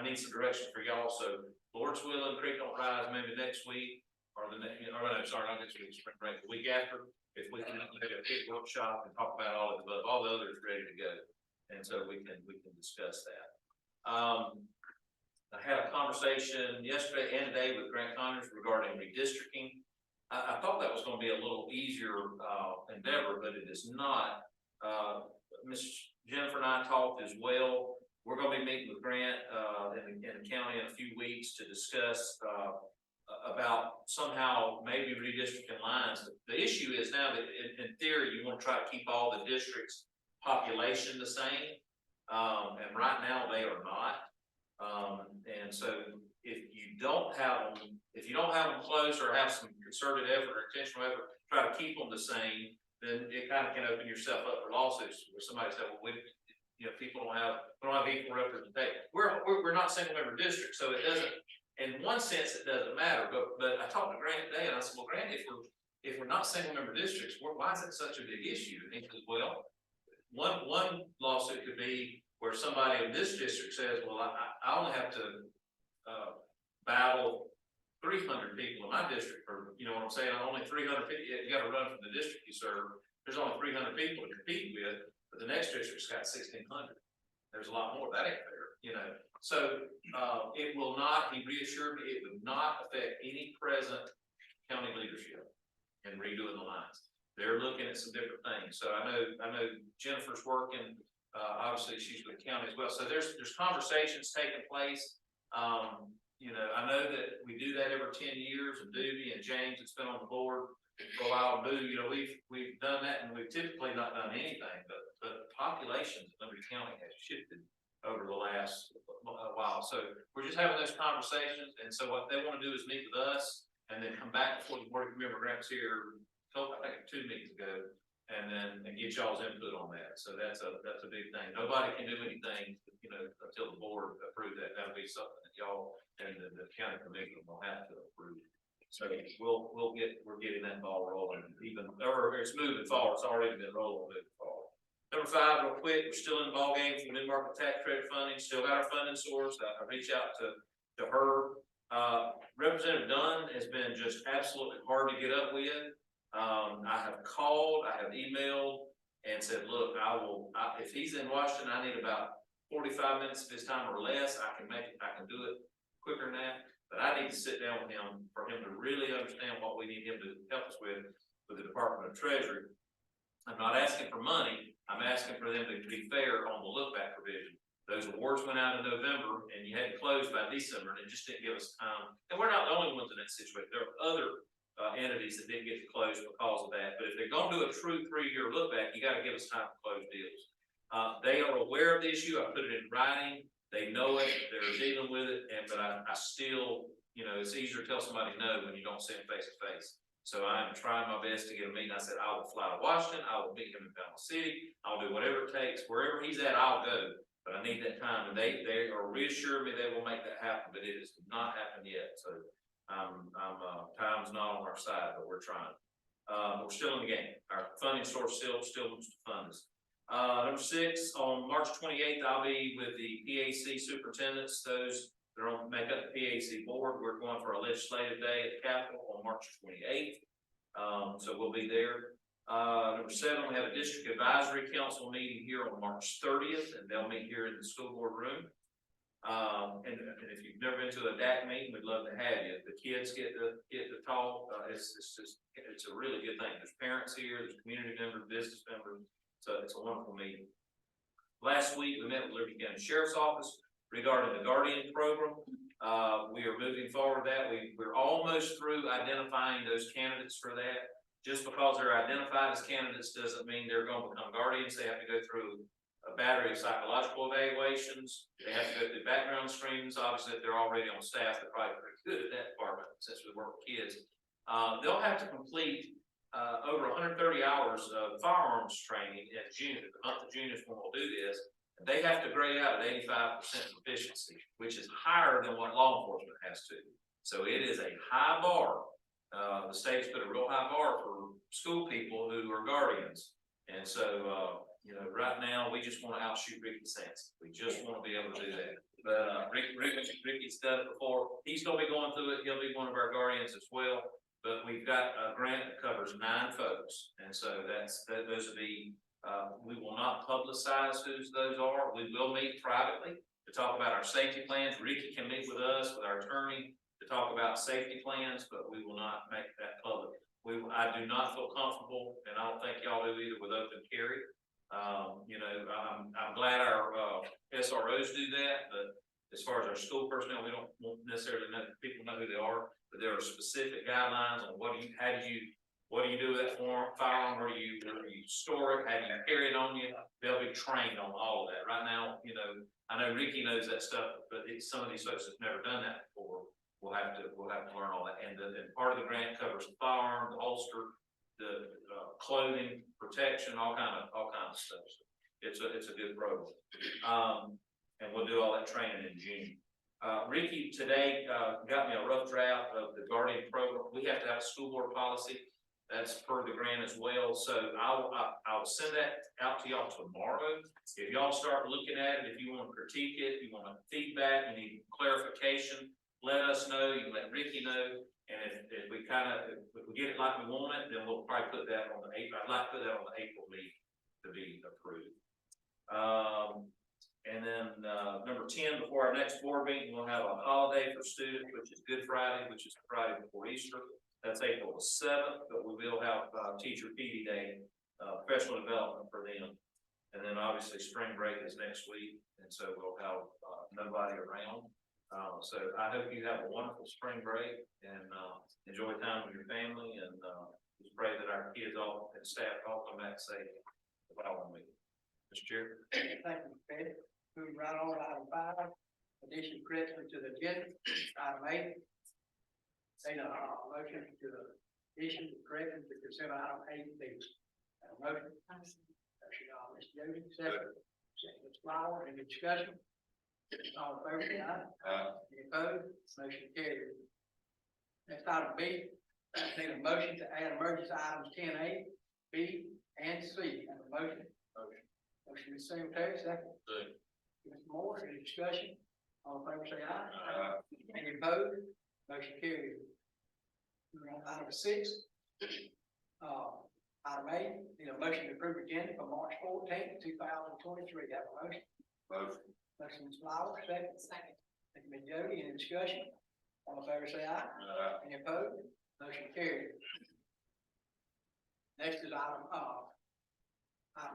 [SPEAKER 3] need some direction for y'all. So Lord's willing, creek don't rise, maybe next week or not next week, spring break, the week after, if we can maybe a big workshop and talk about all of the above, all the others ready to go. And so we can discuss that. I had a conversation yesterday and today with Grant Connors regarding redistricting. I thought that was going to be a little easier endeavor, but it is not. Ms. Jennifer and I talked as well. We're going to be meeting with Grant in the county in a few weeks to discuss about somehow maybe redistricting lines. The issue is now that in theory you want to try to keep all the districts' population the same, and right now they are not. And so if you don't have them close or have some concerted effort or intentional effort, try to keep them the same, then it kind of can open yourself up for lawsuits where somebody said, well, we don't have equal representation. We're not single member districts, so it doesn't, in one sense, it doesn't matter. But I talked to Grant today and I said, well, Grant, if we're not single member districts, why is it such a big issue? And he says, well, one lawsuit could be where somebody in this district says, well, I only have to battle 300 people in my district, or you know what I'm saying? Only 300 people. You got to run from the district you serve. There's only 300 people to compete with, but the next district's got 1,600. There's a lot more. That ain't fair, So it will not. He reassured me it would not affect any present county leadership in redoing the lines. They're looking at some different things. So I know Jennifer's working. Obviously she's with the county as well. So there's conversations taking place. I know that we do that every 10 years, and Doobie and James that's been on the board for a while. We've done that, and we've typically not done anything, but populations in Liberty County has shifted over the last while. So we're just having those conversations, and so what they want to do is meet with us and then come back before the board. Remember, Grant's here, I think 2 meetings ago, and get y'all's input on that. So that's a big thing. Nobody can do anything, until the board approve that. That'll be something that y'all and the county commission will have to approve. So we're getting that ball rolling, or it's moving forward. It's already been rolling, moving forward. Number 5, real quick, we're still in the ball game for new market tax credit funding. Still got our funding source. I reached out to her. Representative Dunn has been just absolutely hard to get up with. I have called, I have emailed, and said, look, if he's in Washington, I need about 45 minutes of his time or less. I can do it quicker than that, but I need to sit down with him for him to really understand what we need him to help us with the Department of Treasury. I'm not asking for money. I'm asking for them to be fair on the look back provision. Those awards went out in November and you had to close by December and it just didn't give us time. And we're not the only ones in that situation. There are other entities that didn't get to close because of that. But if they're gonna do a true 3-year look back, you gotta give us time to close deals. They are aware of the issue. I put it in writing. They know it. They're dealing with it. But I still, you know, it's easier to tell somebody no when you don't see them face to face. So I'm trying my best to get a meeting. I said, I will fly to Washington. I will meet him in Panama City. I'll do whatever it takes. Wherever he's at, I'll go. But I need that time. And they are reassuring me they will make that happen, but it has not happened yet. So time's not on our side, but we're trying. We're still in the game. Our funding source still wants to fund us. Number 6, on March 28th, I'll be with the PAC superintendents. Those that are make up the PAC board. We're going for a legislative day at the Capitol on March 28th. So we'll be there. Number 7, we have a district advisory council meeting here on March 30th, and they'll meet here in the school board room. And if you've never been to a DAC meeting, we'd love to have you. The kids get to talk. It's a really good thing. There's parents here, there's community members, business members. So it's a wonderful meeting. Last week, we met with Liberty County Sheriff's Office regarding the Guardian program. We are moving forward with that. We're almost through identifying those candidates for that. Just because they're identified as candidates doesn't mean they're going to become guardians. They have to go through a battery of psychological evaluations. They have to go through background screens. Obviously, if they're already on staff, they're probably pretty good at that department since we work with kids. They'll have to complete over 130 hours of firearms training in June. The month of June is when we'll do this. They have to grade out at 85% proficiency, which is higher than what law enforcement has to. So it is a high bar. The state's put a real high bar for school people who are guardians. And so, you know, right now we just want to outshoot Ricky Sanson. We just want to be able to do that. But Ricky's done it before. He's going to be going through it. He'll be one of our guardians as well. But we've got a grant that covers 9 folks. And so those will be, we will not publicize who those are. We will meet privately to talk about our safety plans. Ricky can meet with us, with our attorney, to talk about safety plans, but we will not make that public. I do not feel comfortable, and I don't think y'all do either, with open carry. You know, I'm glad our SROs do that, but as far as our school personnel, we don't necessarily know people know who they are, but there are specific guidelines on what do you do with that firearm, where do you store it, how do you carry it on you. They'll be trained on all of that. Right now, you know, I know Ricky knows that stuff, but some of these folks have never done that before. We'll have to learn all that. And part of the grant covers the firearm, the holster, the clothing, protection, all kind of stuff. So it's a good program. And we'll do all that training in June. Ricky today got me a rough draft of the Guardian program. We have to have a school board policy. That's per the grant as well. So I'll send that out to y'all tomorrow. If y'all start looking at it, if you want to critique it, you want feedback, you need clarification, let us know. You can let Ricky know. And if we get it like we want it, then we'll probably put that on the April. I'd like to put that on the April meeting to be approved. And then number 10, before our next board meeting, we'll have a holiday for students, which is Good Friday, which is Friday before Easter. That's April the 7th, but we will have Teacher PD Day, professional development for them. And then obviously spring break is next week, and so we'll have nobody around. So I hope you have a wonderful spring break and enjoy time with your family, and just pray that our kids all and staff all come back safe. Mr. Chair.
[SPEAKER 1] Thank you, Fred. Moving right on to item 5, addition correction to the agenda. Item 8. Say no, motion to the addition correction to consent item 8B. Motion. Motion, Ms. Jody, second. Second, Ms. Flower, any discussion? All in favor, say aye. Any opposed? Motion carried. Next item B, need a motion to add emergency items 10A, B, and C. Have a motion? Motion, Ms. Secretary, second. Mr. Moore, any discussion? All in favor, say aye. Any opposed? Motion carried. Item 6. Item A, need a motion to approve agenda for March 14th, 2023. Have a motion? Motion, Ms. Flowers, second.
[SPEAKER 10] Second.
[SPEAKER 1] Thank you, Ms. Jody. Any discussion? All in favor, say aye. Any opposed? Motion carried. Next is item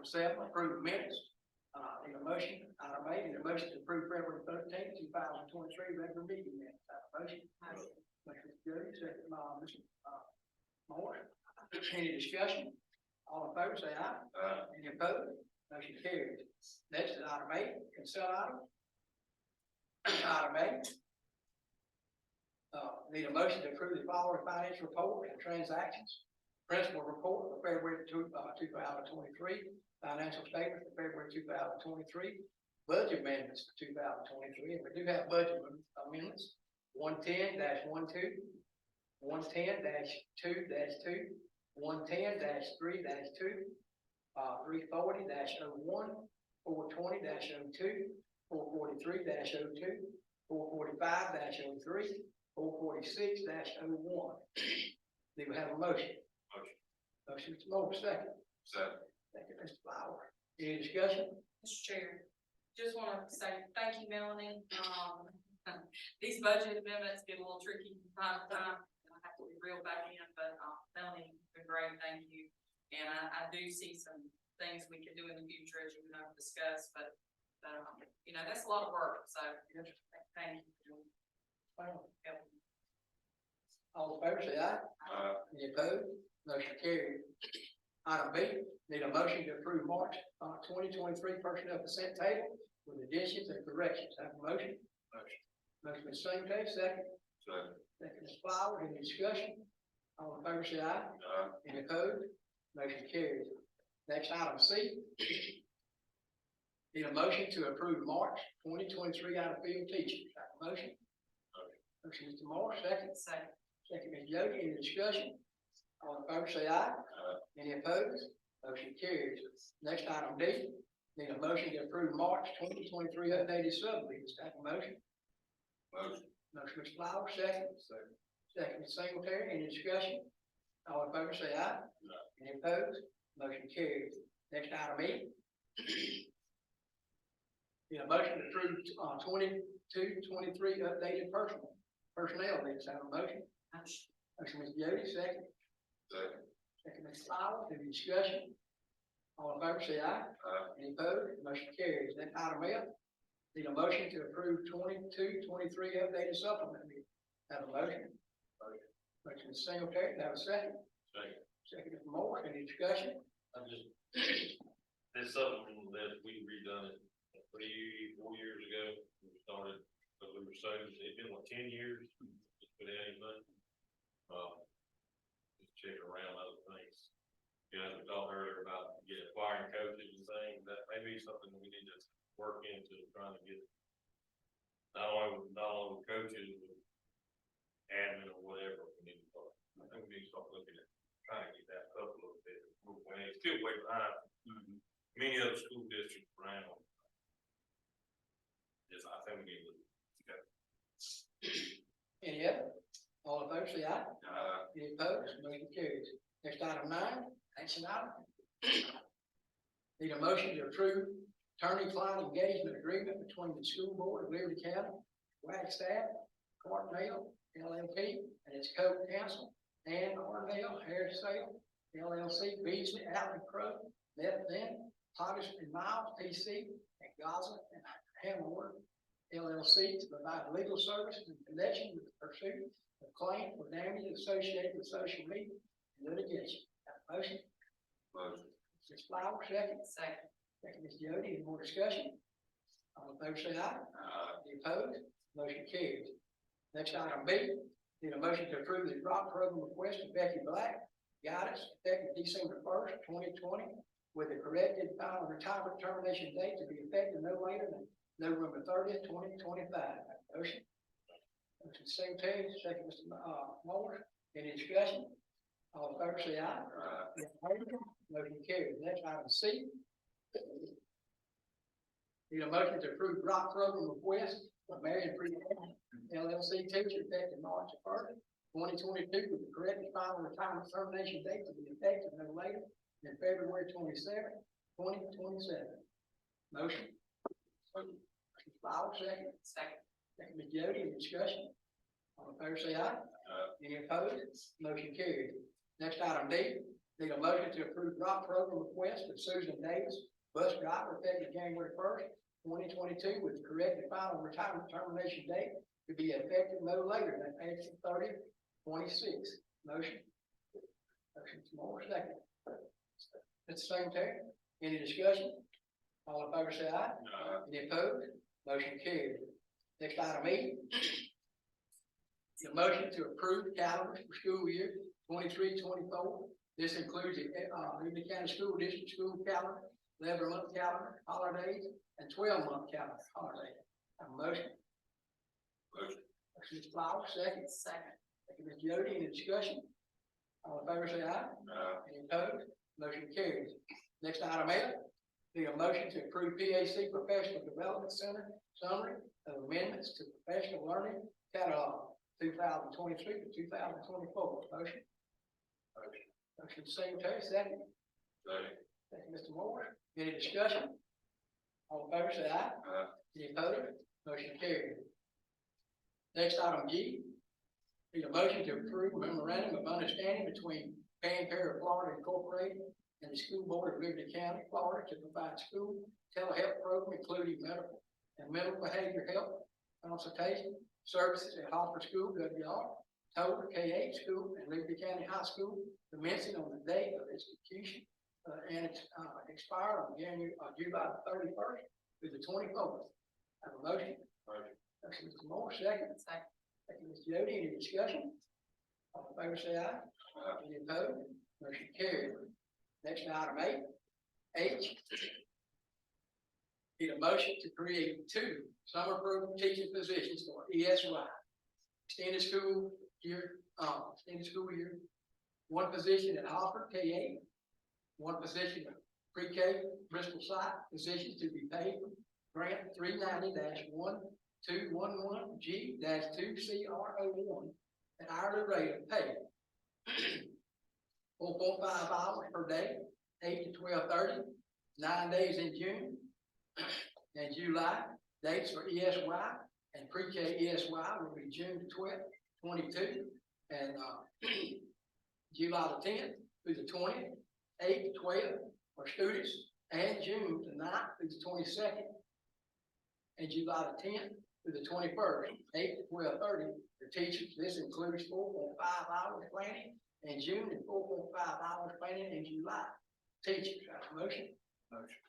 [SPEAKER 1] 7, approve minutes. Need a motion, item A, need a motion to approve February 13th, 2023 regular meeting minutes. Have a motion? Motion is Jody, second by Mr. Moore. Any discussion? All in favor, say aye. Any opposed? Motion carries. Next is item A, consent item. Item A. Need a motion to approve the following financial report and transactions. Principal report for February 2023, financial statement for February 2023, budget amendments for 2023, and we do have budget amendments, 110-12, 110-2-2, 110-3-2, 340-01, 420-02, 443-02, 445-03, 446-01. Do we have a motion? Motion, Mr. Moore, second.
[SPEAKER 9] Second.
[SPEAKER 1] Second, Mr. Flower. Any discussion?
[SPEAKER 10] Mr. Chair, just wanna say thank you, Melanie. These budget amendments get a little tricky from time to time, and I have to be real back in, but, Melanie, you've been great, thank you. And I do see some things we can do in the future, as you know, discuss, but, you know, that's a lot of work, so, thank you. Yep.
[SPEAKER 1] All in favor, say aye. Any opposed? Motion carried. Item B, need a motion to approve March 2023 personnel consent table with additions and corrections. Have a motion? Motion is same case, second. Second is Flower. Any discussion? All in favor, say aye. Any opposed? Motion carries. Next, item C. Need a motion to approve March 2023 out of field teaching. Have a motion? Motion, Mr. Moore, second.
[SPEAKER 10] Second.
[SPEAKER 1] Second, Ms. Yogi. Any discussion? All in favor, say aye. Any opposed? Motion carries. Next, item D. Need a motion to approve March 2023 updated sublease. Have a motion? Motion, Mr. Flower, second. Second, Ms. Singletary. Any discussion? All in favor, say aye. Any opposed? Motion carries. Next, item E. Need a motion to approve 22-23 updated personnel list. Have a motion? Motion, Ms. Jody, second. Second, Ms. Flower. Any discussion? All in favor, say aye. Any opposed? Motion carries. Then item F. Need a motion to approve 22-23 updated supplement. Have a motion? Motion, Ms. Singletary. Have a second. Second, Mr. Moore. Any discussion?
[SPEAKER 5] This supplement that we redone it 3-4 years ago, we started, but we were so, it's been 10 years, just put out anything. Just checking around other things. You know, we talked earlier about acquiring coaches and things, that may be something that we need to work into, trying to get not only with coaches, but admin or whatever, we need to start. I think we need to start looking at trying to get that up a little bit. It's still way behind many other school districts around. Yes, I think we need to go.
[SPEAKER 1] Any other? All in favor, say aye. Any opposed? Motion carries. Next, item 9, action item. Need a motion to approve attorney-client engagement agreement between the school board of Liberty County, Wagstaff, Cartmel, LLP, and its co-counsel, and Arnell, Harris Sale, LLC, Beasley, Allen Crow, Lefton, Pottish and Miles, PC, and Gaza and Hamilton, LLC, to provide legal services in connection with the pursuit of claims for damage associated with social media and litigation. Have a motion? Ms. Flower, second.
[SPEAKER 10] Second.
[SPEAKER 1] Second, Ms. Jody. Any more discussion? All in favor, say aye. Any opposed? Motion carries. Next, item B. Need a motion to approve the drop program request of Becky Black, guidance effective December 1st, 2020, with a corrected final retirement termination date to be effective no later than November 30th, 2025. Motion? Motion, Secretary, second, Mr. Moore. Any discussion? All in favor, say aye. Motion carries. Next, item C. Need a motion to approve drop program request for Marion Pre LLC teacher effective March 1st, 2022, with the corrected final retirement termination date to be effective no later than February 27th, 2027. Motion? Flower, second.
[SPEAKER 10] Second.
[SPEAKER 1] Second, Ms. Jody. Any discussion? All in favor, say aye. Any opposed? Motion carried. Next, item D. Need a motion to approve drop program request of Susan Davis bus driver effective January 1st, 2022, with the corrected final retirement termination date to be effective no later than April 30th, 26. Motion. Motion, Moore, second. Mr. Secretary, any discussion? All in favor say aye. Any opposed? Motion carried. Next item E. The motion to approve calendars for school year 23-24. This includes the, Liberty County School District school calendar, 11-month calendar, holidays, and 12-month calendar, holidays. Have a motion?
[SPEAKER 5] Motion.
[SPEAKER 1] Motion, Mr. Flowers, second.
[SPEAKER 10] Second.
[SPEAKER 1] Thank you, Ms. Jody, any discussion? All in favor say aye. Any opposed? Motion carries. Next item F, need a motion to approve PAC Professional Development Center summary of amendments to professional learning catalog 2023 to 2024. Motion. Motion, Secretary, second.
[SPEAKER 5] Second.
[SPEAKER 1] Thank you, Mr. Moore. Any discussion? All in favor say aye. Any opposed? Motion carries. Next item G, need a motion to approve memorandum of understanding between Pantera Florida Incorporated and the School Board of Liberty County, Florida, to provide school telehealth program, including medical and mental behavior health consultation services at Hopper School, WR, Toller, K-8 School, and Liberty County High School, commencing on the date of execution and expire on July 31st through the 24th. Have a motion? Motion, Mr. Moore, second.
[SPEAKER 10] Second.
[SPEAKER 1] Thank you, Ms. Jody. Any discussion? All in favor say aye. Any opposed? Motion carried. Next item H. Need a motion to create 2 summer program teaching positions for ESY. Extended school year, 1 position at Hopper, K-8, 1 position at pre-K Bristol site, positions to be paid from grant 390-1211G-2CR01 at hourly rate of pay. 4.5 hours per day, 8 to 12:30, 9 days in June and July. Dates for ESY and pre-K ESY will be June the 12th, 22, and July the 10th through the 20th, 8 to 12 for students, and June the 9th through the 22nd, and July the 10th through the 21st, 8 to 12:30 for teachers. This includes 4.5 hours planning in June and 4.5 hours planning in July. Teachers, have a motion?
[SPEAKER 5] Motion.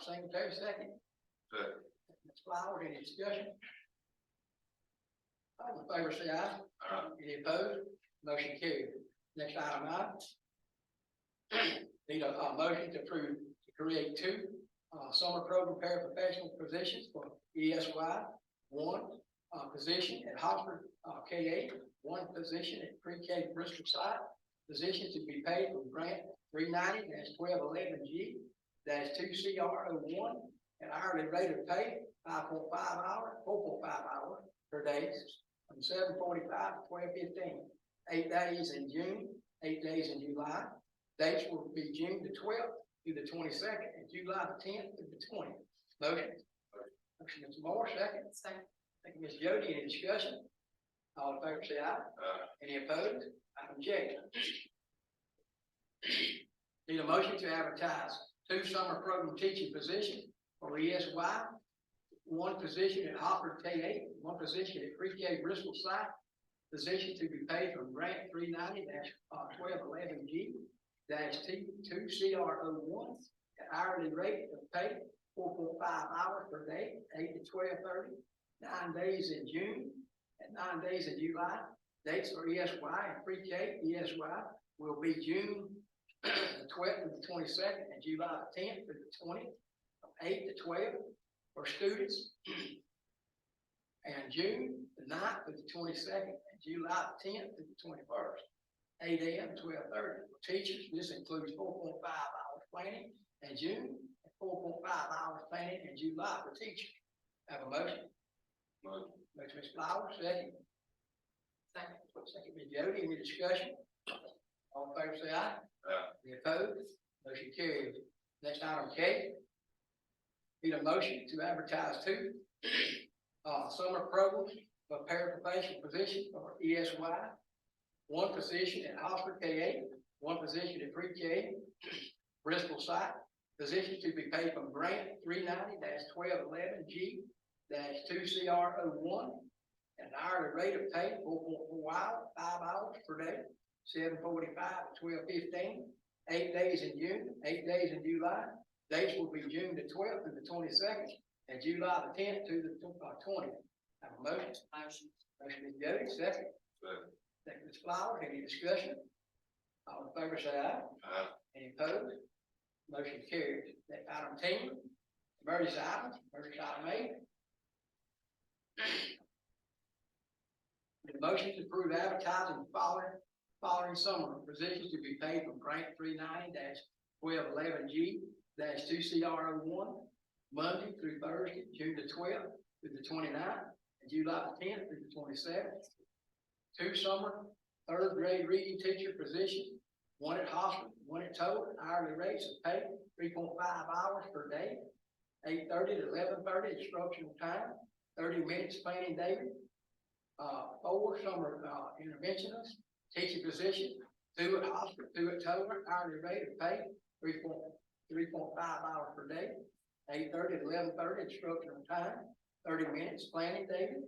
[SPEAKER 1] Secretary, second.
[SPEAKER 5] Second.
[SPEAKER 1] Ms. Flowers, any discussion? All in favor say aye. Any opposed? Motion carried. Next item I. Need a motion to approve to create 2 summer program paraprofessional positions for ESY. 1 position at Hopper K-8, 1 position at pre-K Bristol site. Positions to be paid from grant 390-1211G-2CR01 at hourly rate of pay 4.5 hours per day from 7:45 to 12:15. 8 days in June, 8 days in July. Dates will be June the 12th through the 22nd and July the 10th through the 20th. Motion. Motion, Mr. Moore, second.
[SPEAKER 10] Second.
[SPEAKER 1] Thank you, Ms. Jody. Any discussion? All in favor say aye. Any opposed? Item J. Need a motion to advertise 2 summer program teaching positions for ESY. 1 position at Hopper K-8, 1 position at pre-K Bristol site. Position to be paid from grant 390-1211G-2CR01 at hourly rate of pay 4.5 hours per day, 8 to 12:30, 9 days in June and 9 days in July. Dates for ESY and pre-K ESY will be June the 12th to the 22nd and July the 10th to the 20th, from 8 to 12 for students, and June the 9th to the 22nd and July the 10th to the 21st, 8 a.m. to 12:30 for teachers. This includes 4.5 hours planning in June and 4.5 hours planning in July for teachers. Have a motion?
[SPEAKER 5] Motion.
[SPEAKER 1] Motion, Ms. Flowers, second.
[SPEAKER 10] Second.
[SPEAKER 1] Second, Ms. Jody. Any discussion? All in favor say aye. Any opposed? Motion carries. Next item K. Need a motion to advertise 2 summer programs for paraprofessional position for ESY. 1 position at Hopper K-8, 1 position at pre-K Bristol site. positions to be paid from grant 390-1211 G 2CR01. An hourly rate of pay 4.4 hours, 5 hours per day, 7:45 to 12:15. 8 days in June, 8 days in July. Dates will be June the 12th to the 22nd, and July the 10th to the 20th. Have a motion?
[SPEAKER 10] Motion.
[SPEAKER 1] Motion is Jody, second. Second Ms. Flowers, any discussion? All in favor say aye.
[SPEAKER 9] Aye.
[SPEAKER 1] Any opposed? Motion carries. Next item 10, emergency item, emergency item 8. The motion to approve advertising following summer positions to be paid from grant 390-1211 G 2CR01, Monday through Thursday, June the 12th through the 29th, and July the 10th through the 27th. 2 summer third grade reading teacher positions, 1 at hospital, 1 at Toll, hourly rates of pay 3.5 hours per day, 8:30 to 11:30 instructional time, 30 minutes planning daily. 4 summer interventionists, teaching position, 2 at hospital, 2 at Toll, hourly rate of pay 3.5 hours per day, 8:30 to 11:30 instructional time, 30 minutes planning daily.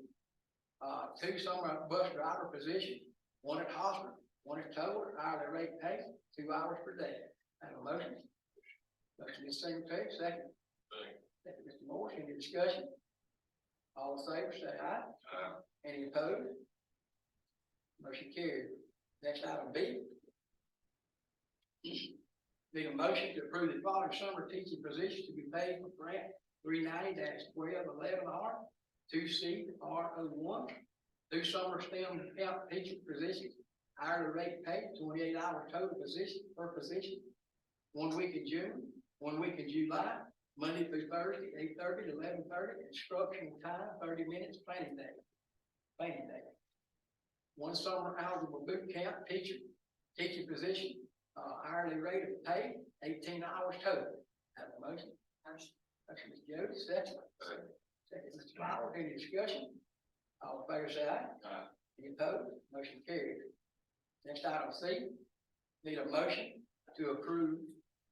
[SPEAKER 1] 2 summer bus driver position, 1 at hospital, 1 at Toll, hourly rate pay 2 hours per day. Have a motion? Motion is secretary, second. Second, Mr. Morris, any discussion? All in favor, say aye.
[SPEAKER 9] Aye.
[SPEAKER 1] Any opposed? Motion carried. Next item B. Need a motion to approve the following summer teaching positions to be paid for grant 390-1211 R 2CR01. 2 summer STEM camp teaching positions, hourly rate pay, 28 hour total position per position. 1 week in June, 1 week in July, Monday through Thursday, 8:30 to 11:30, instructional time, 30 minutes, planning day. 1 summer eligible boot camp teaching position, hourly rate of pay, 18 hours total. Have a motion?
[SPEAKER 10] Motion.
[SPEAKER 1] Motion, Ms. Jody, second. Second, Mr. Fowler, any discussion? All in favor say aye.
[SPEAKER 9] Aye.
[SPEAKER 1] Any opposed? Motion carried. Next item C, need a motion to approve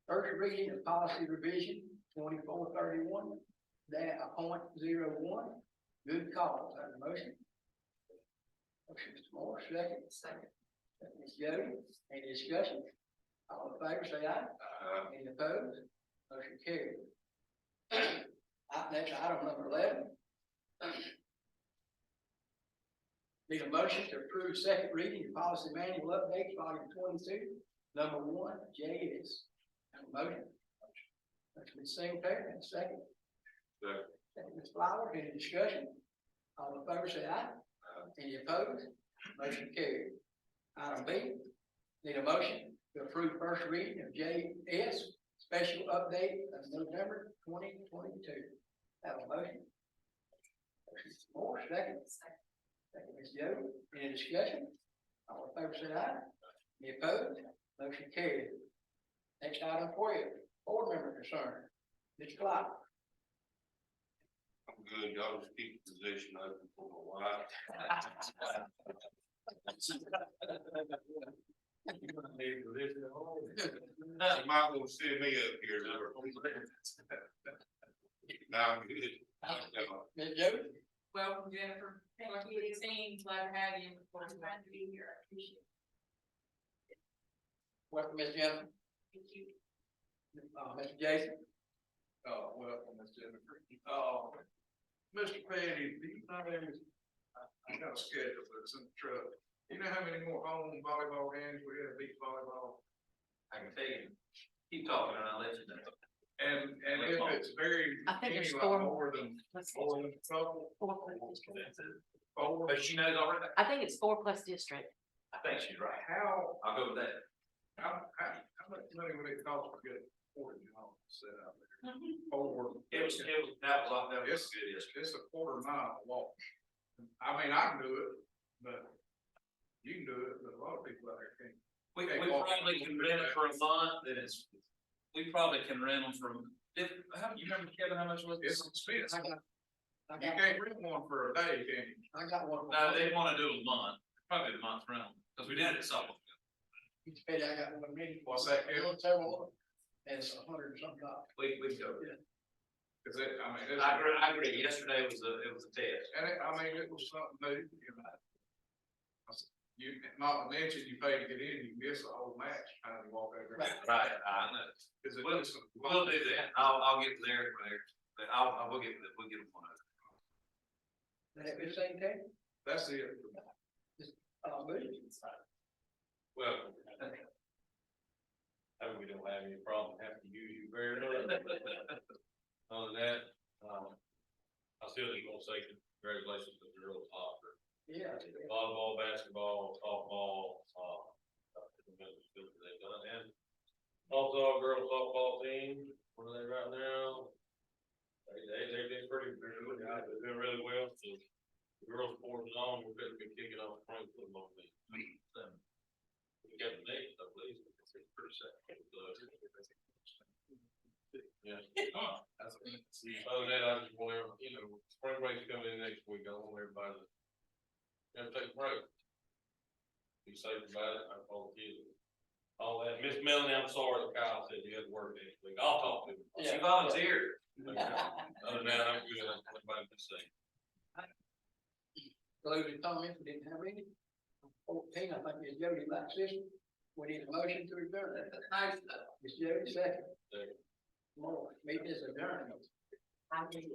[SPEAKER 1] first reading of policy revision 2431-.01, good cause. Have a motion? Motion, Mr. Moore, second. Second, Ms. Jody, any discussion? All in favor say aye.
[SPEAKER 9] Aye.
[SPEAKER 1] Any opposed? Motion carried. Next item number 11. Need a motion to approve second reading of policy manual updates, volume 22, number 1, JS. Have a motion? Motion, Ms. Singletary, and second.
[SPEAKER 9] Second.
[SPEAKER 1] Second, Ms. Flowers, any discussion? All in favor say aye. Any opposed? Motion carried. Item B, need a motion to approve first reading of JS, special update of November 2022. Have a motion? Motion, Mr. Moore, second. Second, Ms. Jody, any discussion? All in favor say aye. Any opposed? Motion carried. Next item 12, board member concern. Mr. Clark.
[SPEAKER 9] I'm good, y'all just keep the position open for a while. You might want to send me up here, now I'm good.
[SPEAKER 1] Ms. Jody?
[SPEAKER 10] Welcome, Jennifer. Welcome to the team. Glad to have you.
[SPEAKER 11] I'm glad to be here. I appreciate it.
[SPEAKER 1] Welcome, Ms. Jennifer.
[SPEAKER 11] Thank you.
[SPEAKER 1] Mr. Jason?
[SPEAKER 9] Welcome, Ms. Jennifer. Mr. Petty, do you know, I got a schedule, but it's in the truck. You know how many more home volleyball games we have, beach volleyball?
[SPEAKER 3] I can tell you, keep talking and I'll let you know.
[SPEAKER 9] And if it's very,
[SPEAKER 12] I think
[SPEAKER 9] any
[SPEAKER 12] there's
[SPEAKER 9] like
[SPEAKER 12] 4.
[SPEAKER 9] more than couple,
[SPEAKER 12] 4 plus district.
[SPEAKER 9] 4,
[SPEAKER 3] But she knows already.
[SPEAKER 12] I think it's 4 plus district.
[SPEAKER 3] I think she's right.
[SPEAKER 9] how
[SPEAKER 3] I'll go with that.
[SPEAKER 9] much money would it cost to get 40 homes set out there? Over.
[SPEAKER 3] That was good.
[SPEAKER 9] It's a quarter mile walk. I mean, I can do it, but you can do it, but a lot of people out there can't.
[SPEAKER 3] We probably can rent it for a month, we probably can rent them from, you remember, Kevin, how much was it?
[SPEAKER 9] It's expensive.
[SPEAKER 1] I
[SPEAKER 9] You
[SPEAKER 1] got,
[SPEAKER 9] can't rent one for a day, can you?
[SPEAKER 1] I got one.
[SPEAKER 3] No, they wanna do a month, probably a month rental, because we did it at Suffolk.
[SPEAKER 1] Each pay, I got one meeting.
[SPEAKER 9] What's that, Kevin?
[SPEAKER 1] Several. and it's $100 and something.
[SPEAKER 3] We go.
[SPEAKER 1] Yeah.
[SPEAKER 9] Cause it, I mean, it's,
[SPEAKER 3] I agree, yesterday was it was a test.
[SPEAKER 9] and it, I mean, it was something new, you know. You, not to mention, you pay to get in, you miss the whole match, kind of walk over.
[SPEAKER 3] Right, I know.
[SPEAKER 9] Cause it
[SPEAKER 3] We'll,
[SPEAKER 9] was.
[SPEAKER 3] we'll do that, I'll get there, I will get, we'll get one of them.
[SPEAKER 1] That it was the same thing?
[SPEAKER 9] That's it.
[SPEAKER 5] Well, we don't have any problem having to use you very much. Other than that, I still just want to say congratulations to the girls soccer,
[SPEAKER 1] Yeah.
[SPEAKER 5] volleyball, basketball, softball, they've done, and also our girls softball team, what are they right now? They did pretty good, they're doing really well, so the girls sport is on, we're gonna be kicking off spring football. We got the names, I believe, it's pretty sad. Yeah. Other than that, I just want everyone, you know, spring break's coming in next week, I want everybody to. Take a break. Be safe about it, I call the kids. All that, Miss Melanie, I'm sorry that Kyle said you had to work next week, I'll talk to him.
[SPEAKER 3] She volunteered.
[SPEAKER 5] Other than that, I'm good, that's what everybody can say.
[SPEAKER 1] Closing comments, we didn't have any. 14, I think Ms. Jody likes this. We need a motion to adjourn.
[SPEAKER 10] Nice.
[SPEAKER 1] Ms. Jody, second.
[SPEAKER 5] Second.
[SPEAKER 1] More, meeting is adjourned.
[SPEAKER 2] Thank